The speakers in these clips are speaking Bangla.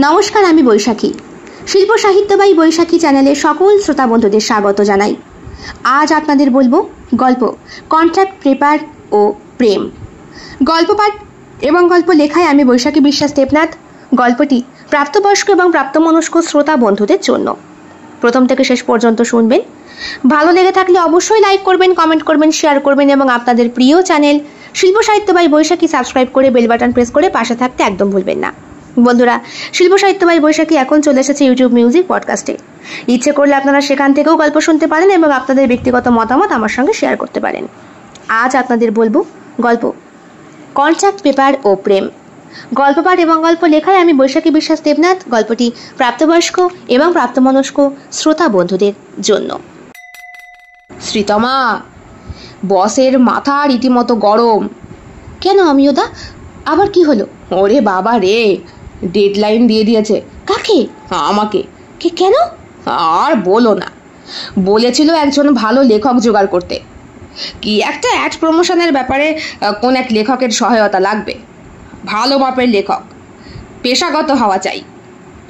নমস্কার, আমি বৈশাখী। শিল্প সাহিত্যবাহী বৈশাখী চ্যানেলে সকল শ্রোতা বন্ধুদের স্বাগত জানাই। আজ আপনাদের বলবো গল্প কন্ট্রাক্ট পেপার ও প্রেম। গল্প পাঠ এবং গল্প লেখায় আমি বৈশাখী বিশ্বাস দেবনাথ। গল্পটি প্রাপ্তবয়স্ক এবং প্রাপ্তমনস্ক শ্রোতা বন্ধুদের জন্য। প্রথম থেকে শেষ পর্যন্ত শুনবেন। ভালো লেগে থাকলে অবশ্যই লাইক করবেন, কমেন্ট করবেন, শেয়ার করবেন এবং আপনাদের প্রিয় চ্যানেল শিল্প সাহিত্যবাহী বৈশাখী সাবস্ক্রাইব করে বেল বাটন প্রেস করে পাশে থাকতে একদম ভুলবেন না। বন্ধুরা, শিল্প সাহিত্যবাহী বৈশাখী এখন চলে এসেছে ইউটিউব মিউজিক পডকাস্টে। ইচ্ছে করলে আপনারা সেখান থেকেও গল্প শুনতে পারেন এবং আপনাদের ব্যক্তিগত মতামত আমার সঙ্গে শেয়ার করতে পারেন। আজ আপনাদের বলবো গল্প কন্ট্রাক্ট পেপার ও প্রেম। গল্প পাঠ এবং গল্প লেখায় আমি বৈশাখী বিশ্বাস দেবনাথ। গল্পটি প্রাপ্তবয়স্ক এবং প্রাপ্তমনস্ক শ্রোতা বন্ধুদের জন্য। শ্রীতমা, বসের মাথা রীতিমতো গরম। কেন অমিয়দা, আবার কি হলো? ওরে বাবা রে, ডেডলাইন দিয়ে দিয়েছে। কাকে? আমাকে। কেন? আর বলো না, বলেছিল একজন ভালো লেখক জোগাড় করতে। কি একটা অ্যাড প্রমোশনের ব্যাপারে কোন এক লেখকের সহায়তা লাগবে। ভালো মাপের লেখক, পেশাগত হওয়া চাই।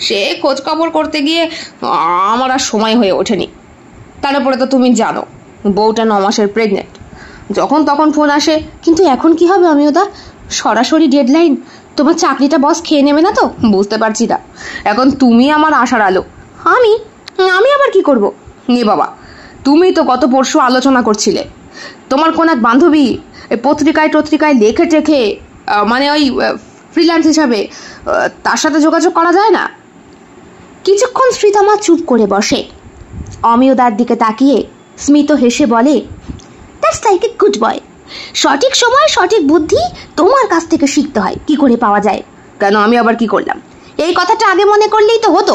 সে খোঁজখবর করতে গিয়ে আমার আর সময় হয়ে ওঠেনি। তার উপরে তো তুমি জানো, বউটা 9 মাসের প্রেগনেন্ট। যখন তখন ফোন আসে। কিন্তু এখন কি হবে অমিয়দা? সরাসরি ডেডলাইন, তোমার চাকরিটা বস খেয়ে নেবে না তো? বুঝতে পারছি না। এখন তুমি আমার আশার আলো। আমি আবার কি করব? নে বাবা, তুমি তো গত পরশু আলোচনা করছিলে তোমার কোন এক বান্ধবী পত্রিকায় লেখে টেখে, মানে ওই ফ্রিল্যান্স হিসাবে, তার সাথে যোগাযোগ করা যায় না? কিছুক্ষণ শ্রীতমা চুপ করে বসে। অমিয়দার দিকে তাকিয়ে স্মিত হেসে বলে, that's like a good boy. সঠিক সময় সঠিক বুদ্ধি তোমার কাছ থেকে শিখতে হয়। কি করে পাওয়া যায়? কেন, আমি আবার কি করলাম? এই কথাটা আগে মনে করলেই তো হতো।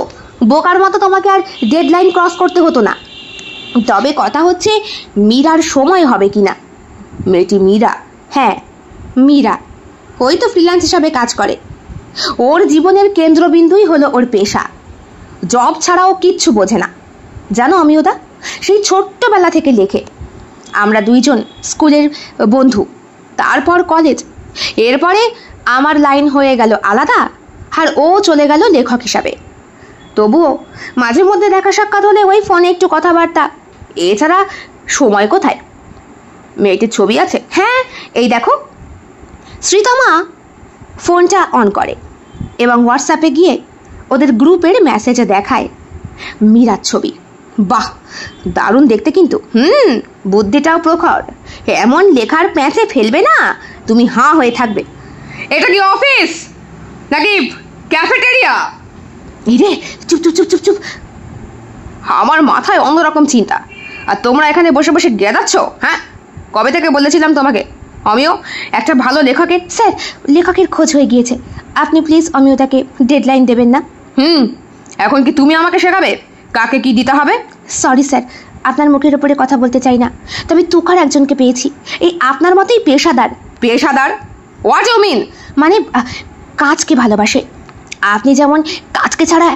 বোকার মতো তোমাকে আর ডেডলাইন ক্রস করতে হতো না। তবে কথা হচ্ছে, মীরার সময় হবে কিনা। মেয়েটি মীরা? হ্যাঁ, মীরা। ওই তো ফ্রিল্যান্স হিসাবে কাজ করে। ওর জীবনের কেন্দ্রবিন্দুই হলো ওর পেশা। জব ছাড়াও কিচ্ছু বোঝে না। জানো অমিয়দা, সেই ছোট্টবেলা থেকে লেখে। আমরা দুইজন স্কুলের বন্ধু, তারপর কলেজ, এরপরে আমার লাইন হয়ে গেল আলাদা, আর ও চলে গেল লেখক হিসাবে। তবুও মাঝে মধ্যে দেখা সাক্ষাৎ হলে ওই ফোনে একটু কথাবার্তা, এছাড়া সময় কোথায়? মেয়েটির ছবি আছে? হ্যাঁ, এই দেখো। শ্রীতমা ফোনটা অন করে এবং হোয়াটসঅ্যাপে গিয়ে ওদের গ্রুপের মেসেজে দেখায় মীরার ছবি। বাহ, দারুণ দেখতে কিন্তু। বুদ্ধিটাও প্রখর। এমন লেখার প্যাঁচে ফেলবে না, তুমি হাঁ হয়ে থাকবে। এটা কি অফিস নাকি ক্যাফেটেরিয়া? রে, চুপ চুপ চুপ চুপ চুপ। আমার মাথায় অন্যরকম চিন্তা, আর তোমরা এখানে বসে বসে গেদাচ্ছ। হ্যাঁ, কবে থেকে বলেছিলাম তোমাকে আমিও একটা ভালো লেখকের। স্যার, লেখকের খোঁজ হয়ে গিয়েছে। আপনি প্লিজ অমিয়তাকে ডেডলাইন দেবেন না। এখন কি তুমি আমাকে শেখাবে কাকে কি দিতে হবে? সরি স্যার, আপনার মুখের উপরে কথা বলতে চাই না, তবে তুখার একজনকে পেয়েছি, এই আপনার মতোই পেশাদার। পেশাদার? What you mean? মানে কাজকে ভালোবাসে। আপনি যেমন কাজকে ছাড়া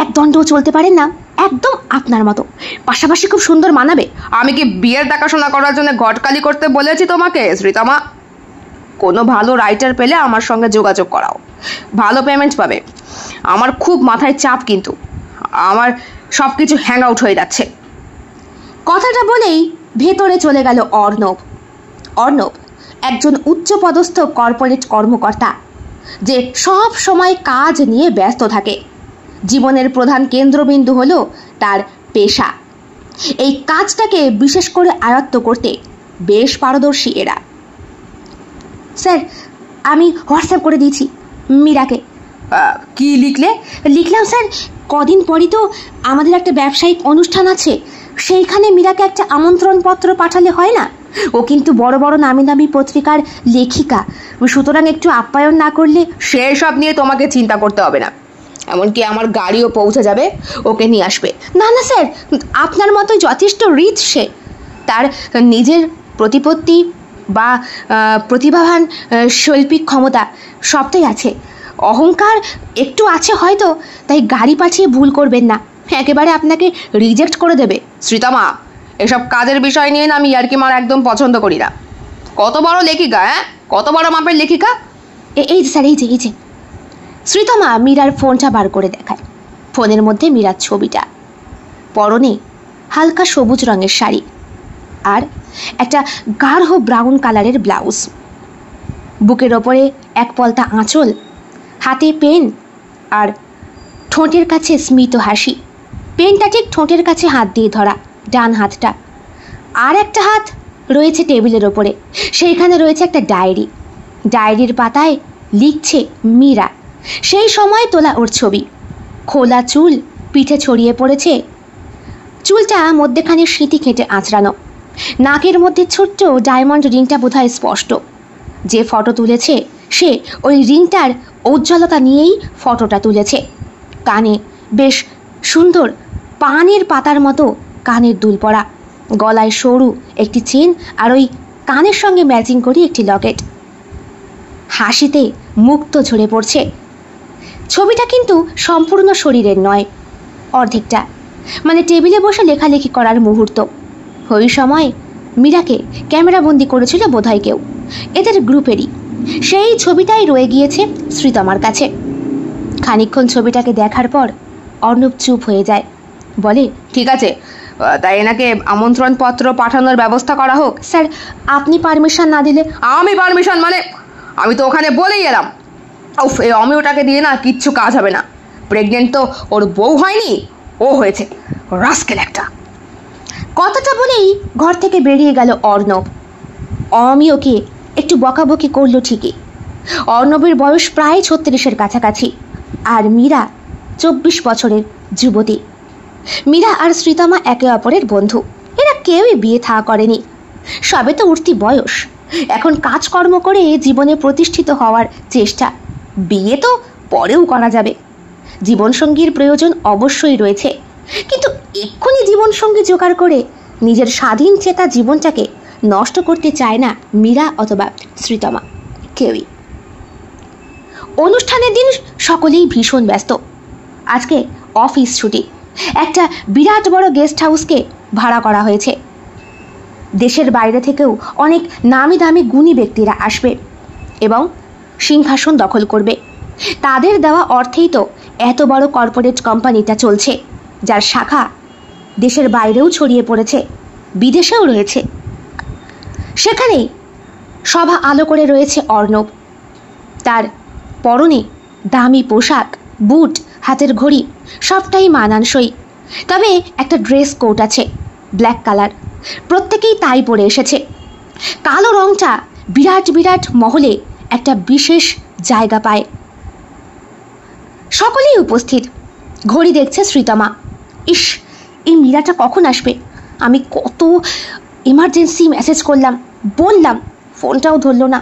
এক দণ্ডও চলতে পারেন না, একদম আপনার মতো। পাশাপাশি খুব সুন্দর মানাবে। আমি কি বিয়ের দেখাশোনা করার জন্য ঘটকালি করতে বলেছি তোমাকে শ্রীতমা? কোনো ভালো রাইটার পেলে আমার সঙ্গে যোগাযোগ করাও, ভালো পেমেন্ট পাবে। আমার খুব মাথায় চাপ, কিন্তু আমার সব কিছু হ্যাং আউট হয়ে যাচ্ছে। কথাটা বলেই ভেতরে চলে গেল অর্ণব। অর্ণব একজন উচ্চপদস্থ কর্পোরেট কর্মকর্তা, যে সব সময় কাজ নিয়ে ব্যস্ত থাকে। জীবনের প্রধান কেন্দ্রবিন্দু হলো তার পেশা। এই কাজটাকে বিশেষ করে আয়ত্ত করতে বেশ পারদর্শী এরা। স্যার, আমি হোয়াটসঅ্যাপ করে দিয়েছি মীরাকে। কি লিখলে? লিখলাম স্যার, কদিন পরই তো আমাদের একটা ব্যবসায়িক অনুষ্ঠান আছে, সেইখানে মীরাকে একটা আমন্ত্রণ পত্র পাঠালে হয় না? ও কিন্তু বড় বড় নামি দামি পত্রিকার লেখিকা, সুতরাং একটু আপ্যায়ন না করলে। সেসব নিয়ে তোমাকে চিন্তা করতে হবে না। এমনকি আমার গাড়িও পৌঁছে যাবে, ওকে নিয়ে আসবে। না না স্যার, আপনার মতোই যথেষ্ট রিচ সে। তার নিজের প্রতিপত্তি বা প্রতিভাবান শৈল্পিক ক্ষমতা সবটাই আছে। অহংকার একটু আছে হয়তো, তাই গাড়ি পাঠিয়ে ভুল করবেন না, একেবারে আপনাকে রিজেক্ট করে দেবে। শ্রীতমা, এসব কাজের বিষয় নিয়ে না আমি ইয়ার্কি মারা একদম পছন্দ করি না। কত বড় লেখিকা, কত বড় মাপের লেখিকা। এই যে স্যার, এই যে শ্রীতমা মীরার ফোনটা বার করে দেখায়। ফোনের মধ্যে মীরার ছবিটা। পরনে হালকা সবুজ রঙের শাড়ি আর একটা গাঢ় ব্রাউন কালারের ব্লাউজ, বুকের ওপরে এক পলতা আঁচল, হাতে পেন আর ঠোঁটের কাছে স্মিত হাসি। পেনটা ঠিক ঠোঁটের কাছে হাত দিয়ে ধরা, ডান হাতটা। আর একটা হাত রয়েছে টেবিলের ওপরে, সেইখানে রয়েছে একটা ডায়েরি। ডায়েরির পাতায় লিখছে মীরা। সেই সময় তোলা ওর ছবি। খোলা চুল পিঠে ছড়িয়ে পড়েছে, চুলটা মধ্যেখানে সিঁথি খেটে আঁচড়ানো। নাকের মধ্যে ছোট্ট ডায়মন্ড রিংটা বোধহয় স্পষ্ট। যে ফটো তুলেছে সে ওই রিংটার উজ্জ্বলতা নিয়েই ফটোটা তুলেছে। কানে বেশ সুন্দর পানের পাতার মতো কানের দুল পরা, গলায় সরু একটি চেন আর ওই কানের সঙ্গে ম্যাচিং করে একটি লকেট। হাসিতে মুক্ত ঝরে পড়ছে। ছবিটা কিন্তু সম্পূর্ণ শরীরের নয়, অর্ধেকটা, মানে টেবিলে বসে লেখালেখি করার মুহূর্ত। ওই সময় মীরাকে ক্যামেরাবন্দি করেছিল বোধহয় কেউ, এদের গ্রুপেরই। সেই ছবিটাই রয়ে গিয়েছে শ্রীতমার কাছে। খানিকক্ষণ ছবিটাকে দেখার পর অর্ণব চুপ হয়ে যায়। বলে, ঠিক আছে, তাই এনাকে আমন্ত্রণ পত্র পাঠানোর ব্যবস্থা করা হোক। স্যার, আপনি পারমিশন না দিলে? আমি পারমিশন মানে? আমি তো ওখানে বলেই এলাম। উফ, এই অমিয়টাকে দিয়ে না কিচ্ছু কাজ হবে না। প্রেগনেন্ট তো ওর বউ হয়নি, ও হয়েছে, রাস্কেল একটা। কথাটা বলেই ঘর থেকে বেরিয়ে গেল অর্ণব। অমিয়কে একটু বকাবকি করলো ঠিকই। অর্ণবের বয়স প্রায় 36-এর কাছাকাছি, আর মীরা 24 বছরের যুবতী। মীরা আর শ্রীতমা একে অপরের বন্ধু। এরা কেউই বিয়ে থা করেনি, সবে তো উঠতি বয়স। এখন কাজকর্ম করে জীবনে প্রতিষ্ঠিত হওয়ার চেষ্টা। বিয়ে তো পরেও করা যাবে, জীবনসঙ্গীর প্রয়োজন অবশ্যই রয়েছে, কিন্তু এক্ষুনি জীবনসঙ্গী জোগাড় করে নিজের স্বাধীন চেতা জীবনটাকে নষ্ট করতে চায় না মীরা অথবা শ্রীতমা, কেউই। অনুষ্ঠানের দিন সকলেই ভীষণ ব্যস্ত। আজকে অফিস ছুটি। একটা বিরাট বড় গেস্ট হাউসকে ভাড়া করা হয়েছে। দেশের বাইরে থেকেও অনেক নামি দামি গুণী ব্যক্তিরা আসবে এবং সিংহাসন দখল করবে। তাদের দেওয়া অর্থেই তো এত বড় কর্পোরেট কোম্পানিটা চলছে, যার শাখা দেশের বাইরেও ছড়িয়ে পড়েছে, বিদেশেও রয়েছে। সেখানেই সভা আলো করে রয়েছে অর্ণব। তার পরনে দামি পোশাক, বুট, হাতের ঘড়ি, সবটাই মানানসই। তবে একটা ড্রেস কোড আছে, ব্ল্যাক কালার। প্রত্যেকেই তাই পরে এসেছে। কালো রংটা বিরাট বিরাট মহলে একটা বিশেষ জায়গা পায়। সকলেই উপস্থিত। ঘড়ি দেখছে শ্রীতমা। ইস, এই মীরাটা কখন আসবে? আমি কত ইমার্জেন্সি মেসেজ করলাম, বললাম, ফোনটাও ধরলো না।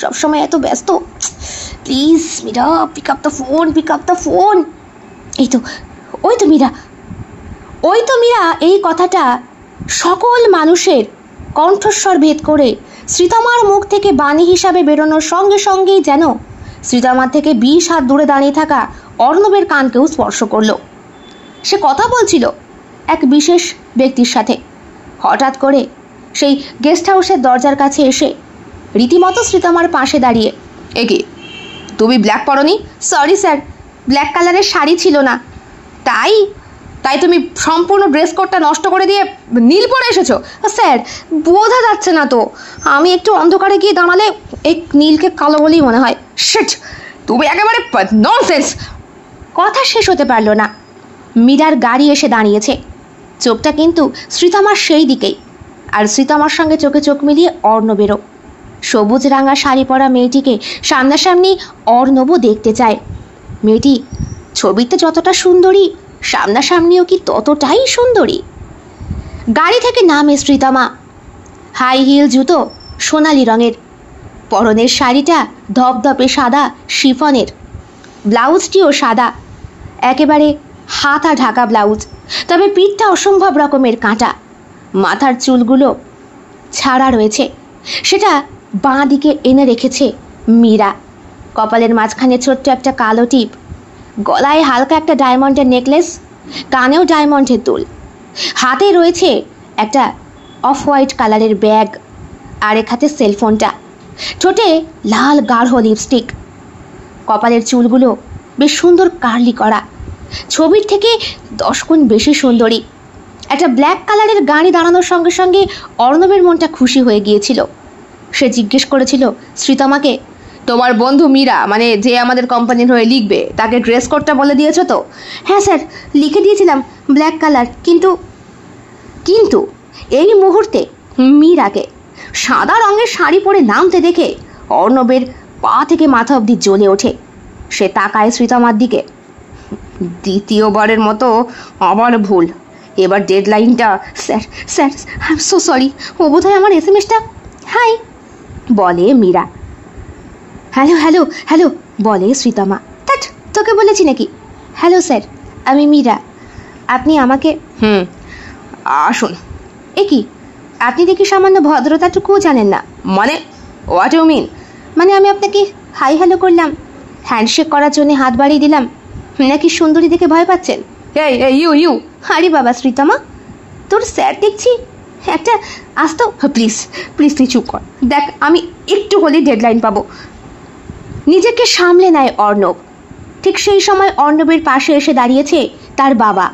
সবসময় এত ব্যস্ত। Please Meera, pick up the phone, pick up the phone. এই তো, ওই তো মীরা, ওই তো মীরা। এই কথাটা সকল মানুষের কণ্ঠস্বর ভেদ করে শ্রীতমার মুখ থেকে বাণী হিসাবে বেরোনোর সঙ্গে সঙ্গেই যেন শ্রীতমার থেকে 20 হাত দূরে দাঁড়িয়ে থাকা অর্ণবের কানকেও স্পর্শ করল। সে কথা বলছিল এক বিশেষ ব্যক্তির সাথে। হঠাৎ করে সেই গেস্ট হাউসের দরজার কাছে এসে রীতিমতো শ্রীতমার পাশে দাঁড়িয়ে, এ কি, তুমি ব্ল্যাক পরনি? সরি স্যার, ব্ল্যাক কালারের শাড়ি ছিল না, তাই তাই তুমি সম্পূর্ণ ড্রেস কোডটা নষ্ট করে দিয়ে নীল পরে এসেছো? স্যার, বোঝা যাচ্ছে না তো, আমি একটু অন্ধকারে গিয়ে দাঁড়ালে এই নীলকে কালো বলেই মনে হয়। শিট, তুমি একেবারে ননসেন্স। কথা শেষ হতে পারল না। মীরার গাড়ি এসে দাঁড়িয়েছে। চোখটা কিন্তু শ্রীতমার সেই দিকেই, আর শ্রীতমার সঙ্গে চোখে চোখ মিলিয়ে অর্ণবেরও। সবুজ রাঙা শাড়ি পরা মেয়েটিকে সামনাসামনি অর্ণবও দেখতে চায়। মেয়েটি ছবিতে যতটা সুন্দরী, সামনাসামনিও কি ততটাই সুন্দরী। গাড়ি থেকে নামে শ্রীতমা। হাই হিল জুতো সোনালি রঙের, পরনের শাড়িটা ধপধপে সাদা শিফনের, ব্লাউজটিও সাদা, একেবারে হাতা ঢাকা ব্লাউজ। তবে পিঠটা অসম্ভব রকমের কাঁটা। মাথার চুলগুলো ছাড়া রয়েছে, সেটা বাঁ দিকে এনে রেখেছে মীরা। কপালের মাঝখানে ছোট্ট একটা কালো টিপ, গলায় হালকা একটা ডায়মন্ডের নেকলেস, কানেও ডায়মন্ডের দুল। হাতে রয়েছে একটা অফ হোয়াইট কালারের ব্যাগ, আর এক হাতে সেলফোনটা। ঠোঁটে লাল গাঢ় লিপস্টিক। কপালের চুলগুলো বেশ সুন্দর কার্লি করা, ছবির থেকে 10 গুণ বেশি সুন্দরী। একটা ব্ল্যাক কালারের গাড়ি দাঁড়ানোর সঙ্গে সঙ্গে অর্ণবের মনটা খুশি হয়ে গিয়েছিল। সে জিজ্ঞেস করেছিল শ্রীতমাকে, তোমার বন্ধু মীরা, মানে যে আমাদের কোম্পানির হয়ে লিখবে, তাকে ড্রেস কোডটা বলে দিয়েছো তো? হ্যাঁ স্যার, লিখে দিয়েছিলাম ব্ল্যাক কালার, কিন্তু এই মুহূর্তে মীরাকে সাদা রঙের শাড়ি পরে নামতে দেখে অর্ণবের পা থেকে মাথা অবধি জ্বলে ওঠে। সে তাকায় শ্রীতমার দিকে। দ্বিতীয়বারের মতো আবার ভুল। এবার ডেডলাইনটা। Sir sir I am so sorry, ও বোধহয় আমার এসএমএসটা। হাই বলে মীরা। হ্যালো হ্যালো হ্যালো বলে শ্রীতমা। ধ্যাৎ, তোকে বলেছি নাকি? হ্যালো স্যার, আমি মীরা। আপনি আমাকে আসুন। এ কি, আপনি দেখি সামান্য ভদ্রতাটুকুও জানেন না। মানে হোয়াট ইউ মিন? মানে আমি আপনাকে হাই হ্যালো করলাম, হ্যান্ডশেক করার জন্য হাত বাড়িয়ে দিলাম, নাকি সুন্দরী দেখে ভয় পাচ্ছেন? ইউ আরে বাবা শ্রীতমা, তোর স্যার দেখছি একটা আস্ত। প্লিজ প্লিজ তুই চুপ কর। দেখ, আমি একটু হলে ডেডলাইন পাবো। নিজেকে সামলে নেয় অর্ণব। ঠিক সেই সময় অর্ণবের পাশে এসে দাঁড়িয়েছে তার বাবা,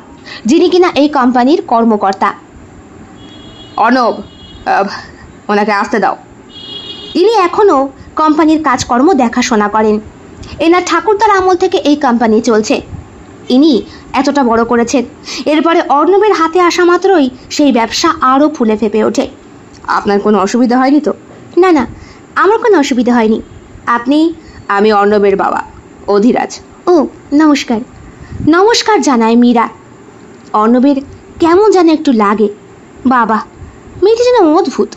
যিনি কিনা এই কোম্পানির কর্মকর্তা। অর্ণব, ওনাকে আসতে দাও। ইনি এখনো কোম্পানির কাজকর্ম দেখাশোনা করেন। এনার ঠাকুরদার আমল থেকে এই কোম্পানি চলছে। ইনি এতটা বড় করেছেন, এরপরে অর্ণবের হাতে আসা মাত্রই সেই ব্যবসা আরও ফুলে ফেপে ওঠে। আপনার কোনো অসুবিধা হয়নি তো? না না, আমার কোনো অসুবিধা হয়নি। আপনি? আমি অর্ণবের বাবা, অধিরাজ। ও নমস্কার। নমস্কার জানায় মীরা। অর্ণবের কেমন যেন একটু লাগে। বাবা, মেয়েটি যেন অদ্ভুত,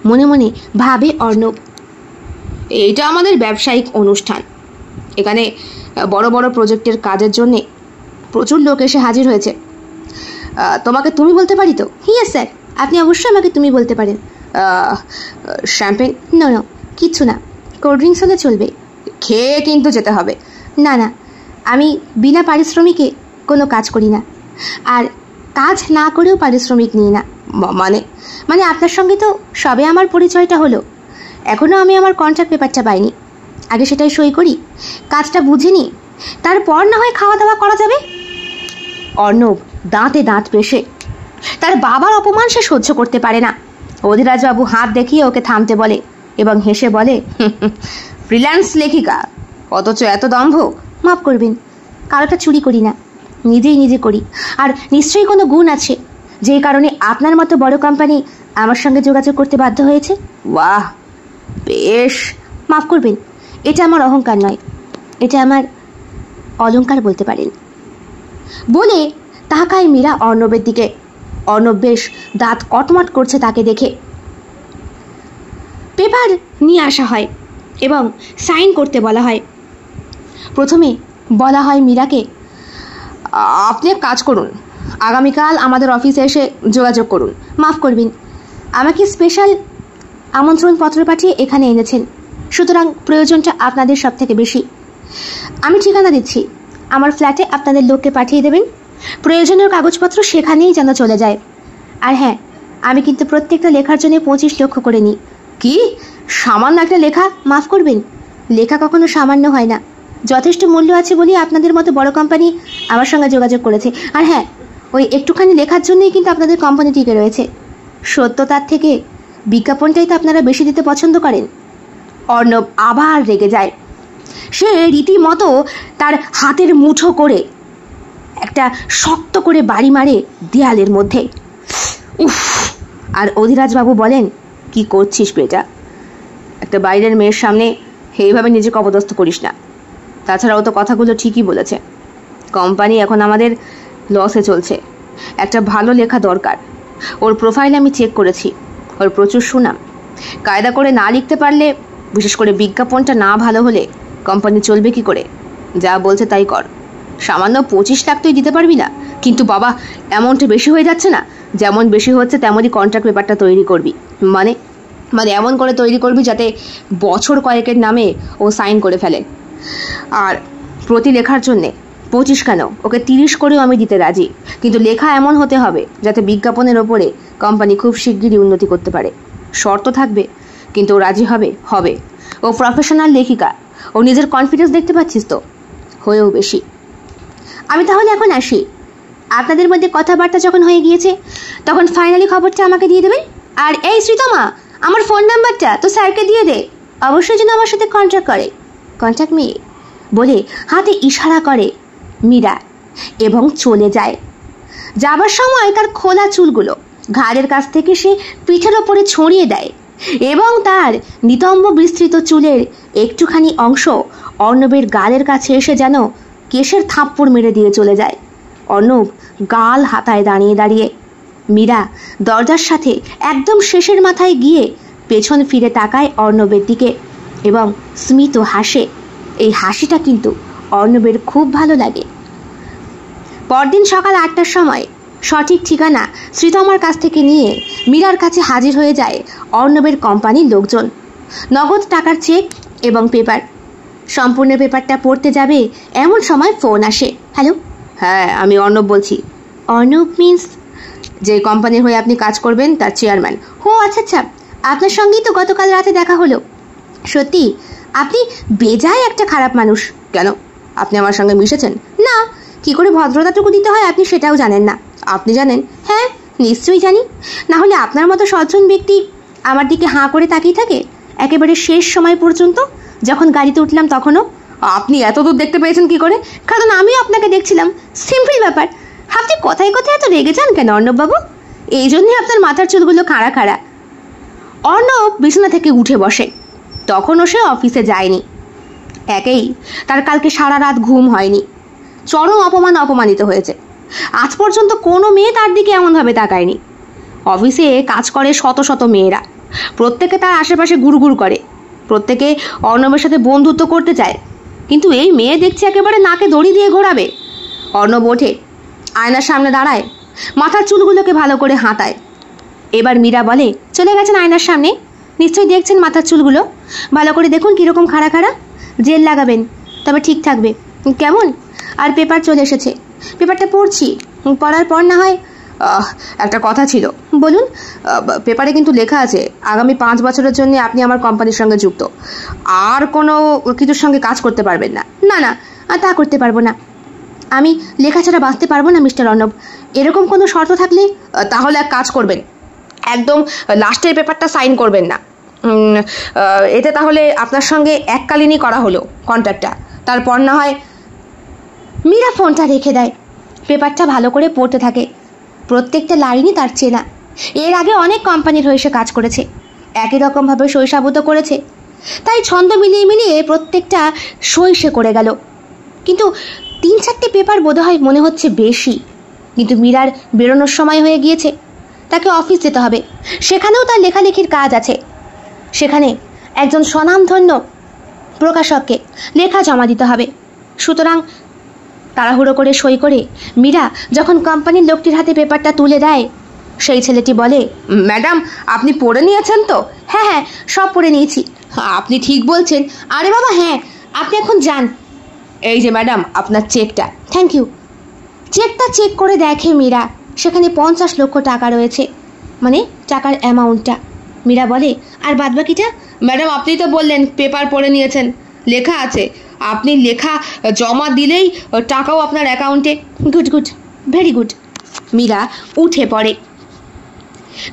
মনে মনে ভাবে অর্ণব। এইটা আমাদের ব্যবসায়িক অনুষ্ঠান। এখানে বড় বড় প্রজেক্টের কাজের জন্যে প্রচুর লোক এসে হাজির হয়েছে। তোমাকে তুমি বলতে পারি তো? ইয়েস স্যার, আপনি অবশ্যই আমাকে তুমি বলতে পারেন। শ্যাম্পেন? না না, কিচ্ছু না, কোল্ড ড্রিঙ্কস হলে চলবে। খেয়ে কিন্তু যেতে হবে। না না, আমি বিনা পারিশ্রমিকে কোনো কাজ করি না, আর কাজ না করেও পারিশ্রমিক নিই না। মানে আপনার সঙ্গে তো সবে আমার পরিচয়টা হলো, এখনও আমি আমার কন্ট্রাক্ট পেপারটা পাইনি। আগে সেটাই সই করি, কাজটা বুঝিনি, তারপর না হয় খাওয়া দাওয়া করা যাবে। অর্ণব দাঁতে দাঁত পেশে। তার বাবার অপমান সে সহ্য করতে পারে না। অধিরাজবাবু হাত দেখিয়ে ওকে থামতে বলে এবং হেসে বলে, ফ্রিল্যান্স লেখিকা, অথচ এত দম্ভ। মাফ করবেন, কারোটা চুরি করি না, নিজেই নিজে করি। আর নিশ্চয়ই কোনো গুণ আছে, যেই কারণে আপনার মতো বড় কোম্পানি আমার সঙ্গে যোগাযোগ করতে বাধ্য হয়েছে। বাহ, বেশ। মাফ করবেন, এটা আমার অহংকার নয়, এটা আমার অলংকার বলতে পারেন। বলে তাকায় মীরা অর্ণবের দিকে। অর্ণব বেশ দাঁত কটমট করছে তাকে দেখে। পেপার নিয়ে আসা হয় এবং সাইন করতে বলা হয়। প্রথমে বলা হয় মীরাকে, আপনি এক কাজ করুন, আগামীকাল আমাদের অফিসে এসে যোগাযোগ করুন। মাফ করবেন, আমাকে স্পেশাল আমন্ত্রণপত্র পাঠিয়ে এখানে এনেছেন, সুতরাং প্রয়োজনটা আপনাদের সব থেকে বেশি। আমি ঠিকানা দিচ্ছি, আমার ফ্ল্যাটে আপনাদের লোককে পাঠিয়ে দেবেন। প্রয়োজনীয় কাগজপত্র সেখানেই যেন চলে যায়। আর হ্যাঁ, আমি কিন্তু প্রত্যেকটা লেখার জন্য 25 লক্ষ করে নিই। কি, সামান্য একটা লেখা? মাফ করবেন, লেখা কখনো সামান্য হয় না। যথেষ্ট মূল্য আছে বলেই আপনাদের মতো বড় কোম্পানি আমার সঙ্গে যোগাযোগ করেছে। আর হ্যাঁ, ওই একটুখানি লেখার জন্যই কিন্তু আপনাদের কোম্পানি টিকে রয়েছে। সত্যতার থেকে বিজ্ঞাপনটাই তো আপনারা বেশি দিতে পছন্দ করেন। অর্ণব আবার রেগে যায়। সে রীতিমতো তার হাতের মুঠো করে একটা শক্ত করে বাড়ি মারে দেয়ালের মধ্যে। উফ! আর অধিরাজবাবু বলেন, কি করছিস বেটা? একটা বাইরের মেয়ের সামনে এইভাবে নিজেকে অপদস্থ করিস না। তাছাড়াও তো কথাগুলো ঠিকই বলেছে। কোম্পানি এখন আমাদের লসে চলছে। একটা ভালো লেখা দরকার। ওর প্রোফাইল আমি চেক করেছি, ওর প্রচুর সুনাম। কায়দা করে না লিখতে পারলে, বিশেষ করে বিজ্ঞাপনটা না ভালো হলে কোম্পানি চলবে কি করে? যা বলছে তাই কর। সামান্য 25 লাখ তুই দিতে পারবি না? কিন্তু বাবা, অ্যামাউন্টে বেশি হয়ে যাচ্ছে না? যেমন বেশি হচ্ছে তেমনই কন্ট্রাক্ট পেপারটা তৈরি করবি। মানে এমন করে তৈরি করবি যাতে বছর কয়েকের নামে ও সাইন করে ফেলে। আর প্রতি লেখার জন্যে 25 কেন, ওকে 30 করেও আমি দিতে রাজি। কিন্তু লেখা এমন হতে হবে যাতে বিজ্ঞাপনের ওপরে কোম্পানি খুব শিগগিরই উন্নতি করতে পারে। শর্ত থাকবে, কিন্তু ও রাজি হবে। ও প্রফেশনাল লেখিকা, ও নিজের কনফিডেন্স দেখতে পাচ্ছিস তো? হয়েও বেশি। আমি তাহলে এখন আসি। আপনাদের মধ্যে কথাবার্তা যখন হয়ে গিয়েছে তখন ফাইনালি খবরটা আমাকে দিয়ে দেবেন। আর এই শ্রীতমা, আমার ফোন নাম্বারটা তো স্যারকে দিয়ে দে, অবশ্যই যেন আমার সাথে কন্ট্যাক্ট করে। কন্ট্যাক্ট মি বলে হাতে ইশারা করে মীরা এবং চলে যায়। যাবার সময় তার খোলা চুলগুলো ঘাড়ের কাছ থেকে সে পিঠের ওপরে ছড়িয়ে দেয় এবং তার নিতম্ব বিস্তৃত চুলের একটুখানি অংশ অর্ণবের গালের কাছে এসে যেন কেশের থাপ্পড় মেরে দিয়ে চলে যায়। অর্ণব গাল হাতায় দাঁড়িয়ে দাঁড়িয়ে। মীরা দরজার সাথে একদম শেষের মাথায় গিয়ে পেছন ফিরে তাকায় অর্ণবের দিকে এবং স্মিত হাসে। এই হাসিটা কিন্তু অর্ণবের খুব ভালো লাগে। পরদিন সকাল 8টার সময় সঠিক ঠিকানা শ্রীতমার কাছ থেকে নিয়ে মীরার কাছে হাজির হয়ে যায় অর্ণবের কোম্পানির লোকজন। নগদ টাকার চেক এবং পেপার। সম্পূর্ণ পেপারটা পড়তে যাবে এমন সময় ফোন আসে। হ্যালো। হ্যাঁ, আমি অর্ণব বলছি। অর্ণব মিন্স? যে কোম্পানির হয়ে আপনি কাজ করবেন তার চেয়ারম্যান। ও আচ্ছা আচ্ছা, আপনার সঙ্গেই তো গতকাল রাতে দেখা হলো। সত্যি আপনি বেজায় একটা খারাপ মানুষ। কেন, আপনি আমার সঙ্গে মিশেছেন? না, কি করে ভদ্রতাটুকু দিতে হয় আপনি সেটাও জানেন না। আপনি জানেন? হ্যাঁ, নিশ্চয়ই জানি। না হলে আপনার মতো সজ্জন ব্যক্তি আমার দিকে হাঁ করে তাকিয়ে থাকে একেবারে শেষ সময় পর্যন্ত। যখন গাড়িতে উঠলাম তখনও। আপনি এত দূর দেখতে পেয়েছেন কি করে? কারণ আমিও আপনাকে দেখছিলাম। সিম্পল ব্যাপার। আপনি কথায় কথায় এত রেগে যান কেন অর্ণববাবু? এই জন্যই আপনার মাথার চুলগুলো খাড়া খাড়া। অর্ণব বিছানা থেকে উঠে বসে। তখনও সে অফিসে যায়নি। একেই তার কালকে সারা রাত ঘুম হয়নি। চরম অপমানিত হয়েছে। আজ পর্যন্ত কোনো মেয়ে তার দিকে এমনভাবে তাকায়নি। অফিসে কাজ করে শত শত মেয়েরা, প্রত্যেকে তার আশেপাশে গুড়গুড় করে, প্রত্যেকে অর্ণবের সাথে বন্ধুত্ব করতে চায়, কিন্তু এই মেয়ে দেখছে একেবারে নাকে দড়ি দিয়ে ঘোরাবে। অর্ণব ওঠে, আয়নার সামনে দাঁড়ায়, মাথার চুলগুলোকে ভালো করে হাতায়। এবার মীরা বলে, চলে গেছেন আয়নার সামনে, নিশ্চয়ই দেখছেন মাথার চুলগুলো, ভালো করে দেখুন কীরকম খাড়া খাড়া। জেল লাগাবেন, তবে ঠিক থাকবে কেমন? আর পেপার চলে এসেছে, পেপারটা পড়ছি, পড়ার পর না হয়। একটা কথা ছিল। বলুন। পেপারে কিন্তু লেখা আছে আগামী 5 বছরের জন্য আপনি আমার কোম্পানির সঙ্গে যুক্ত, আর কোনো কিছুর সঙ্গে কাজ করতে পারবেন না। না না, তা করতে পারবো না। আমি লেখা ছাড়া বাঁচতে পারবো না মিস্টার অর্ণব। এরকম কোনো শর্ত থাকলে? তাহলে এক কাজ করবেন, একদম লাস্টের পেপারটা সাইন করবেন না। এতে তাহলে আপনার সঙ্গে এককালীনই করা হলো কন্ট্রাক্টটা, তারপর না হয়। মীরা ফোনটা রেখে দেয়, পেপারটা ভালো করে পড়তে থাকে। প্রত্যেকটা লাইনই তার চেনা। এর আগে অনেক কোম্পানির হয়ে সে কাজ করেছে, একই রকমভাবে শৈশাবুত করেছে, তাই ছন্দ মিলিয়ে মিলিয়ে প্রত্যেকটা সই সে করে গেল। কিন্তু 3-4টে পেপার বোধহয় মনে হচ্ছে বেশি। কিন্তু মীরার বেরোনোর সময় হয়ে গিয়েছে, তাকে অফিস যেতে হবে, সেখানেও তার লেখালেখির কাজ আছে। সেখানে একজন স্বনামধন্য প্রকাশককে লেখা জমা দিতে হবে। সুতরাং তাড়াহুড়ো করে সই করে মীরা যখন কোম্পানির লোকটির হাতে পেপারটা তুলে দেয়, সেই ছেলেটি বলে, ম্যাডাম আপনি পড়ে নিয়েছেন তো? হ্যাঁ হ্যাঁ, সব পড়ে নিয়েছি। আপনি ঠিক বলছেন। আরে বাবা হ্যাঁ, আপনি এখন যান। এই যে ম্যাডাম আপনার চেকটা। Thank you. চেকটা চেক করে দেখে মীরা, সেখানে 50 লক্ষ টাকা রয়েছে, মানে টাকার অ্যামাউন্টটা। মীরা বলে, আর বাদবাকিটা? ম্যাডাম আপনি তো বললেন পেপার পড়ে নিয়েছেন, লেখা আছে, আপনি লেখা জমা দিলেই টাকাও আপনার অ্যাকাউন্টে। Good good, very good. Meera উঠে পড়ে।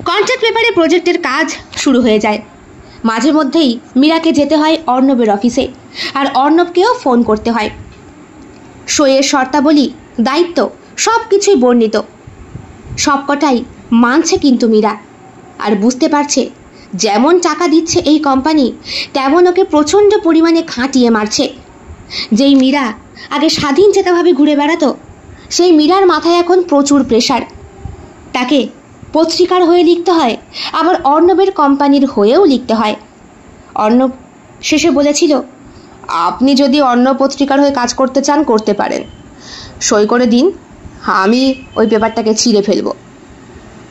কন্ট্রাক্ট পেপারে প্রজেক্টের কাজ শুরু হয়ে যায়। মাঝে মধ্যেই মীরাকে যেতে হয় অর্ণবের অফিসে, আর অর্ণবকেও ফোন করতে হয়। সইয়ের শর্তাবলী, দায়িত্ব সব কিছুই বর্ণিত। সবকটাই মানছে কিন্তু মীরা, আর বুঝতে পারছে যেমন টাকা দিচ্ছে এই কোম্পানি, তেমন ওকে প্রচণ্ড পরিমাণে খাটিয়ে মারছে। যেই মীরা আগে স্বাধীন চেতাভাবে ঘুরে বেড়াতো, সেই মীরার মাথায় এখন প্রচুর প্রেশার। তাকে পত্রিকার হয়ে লিখতে হয়, আবার অর্ণবের কোম্পানির হয়েও লিখতে হয়। অর্ণব শেষে বলেছিল, আপনি যদি অন্য পত্রিকার হয়ে কাজ করতে চান করতে পারেন, সই করে দিন, আমি ওই পেপারটাকে ছিঁড়ে ফেলবো।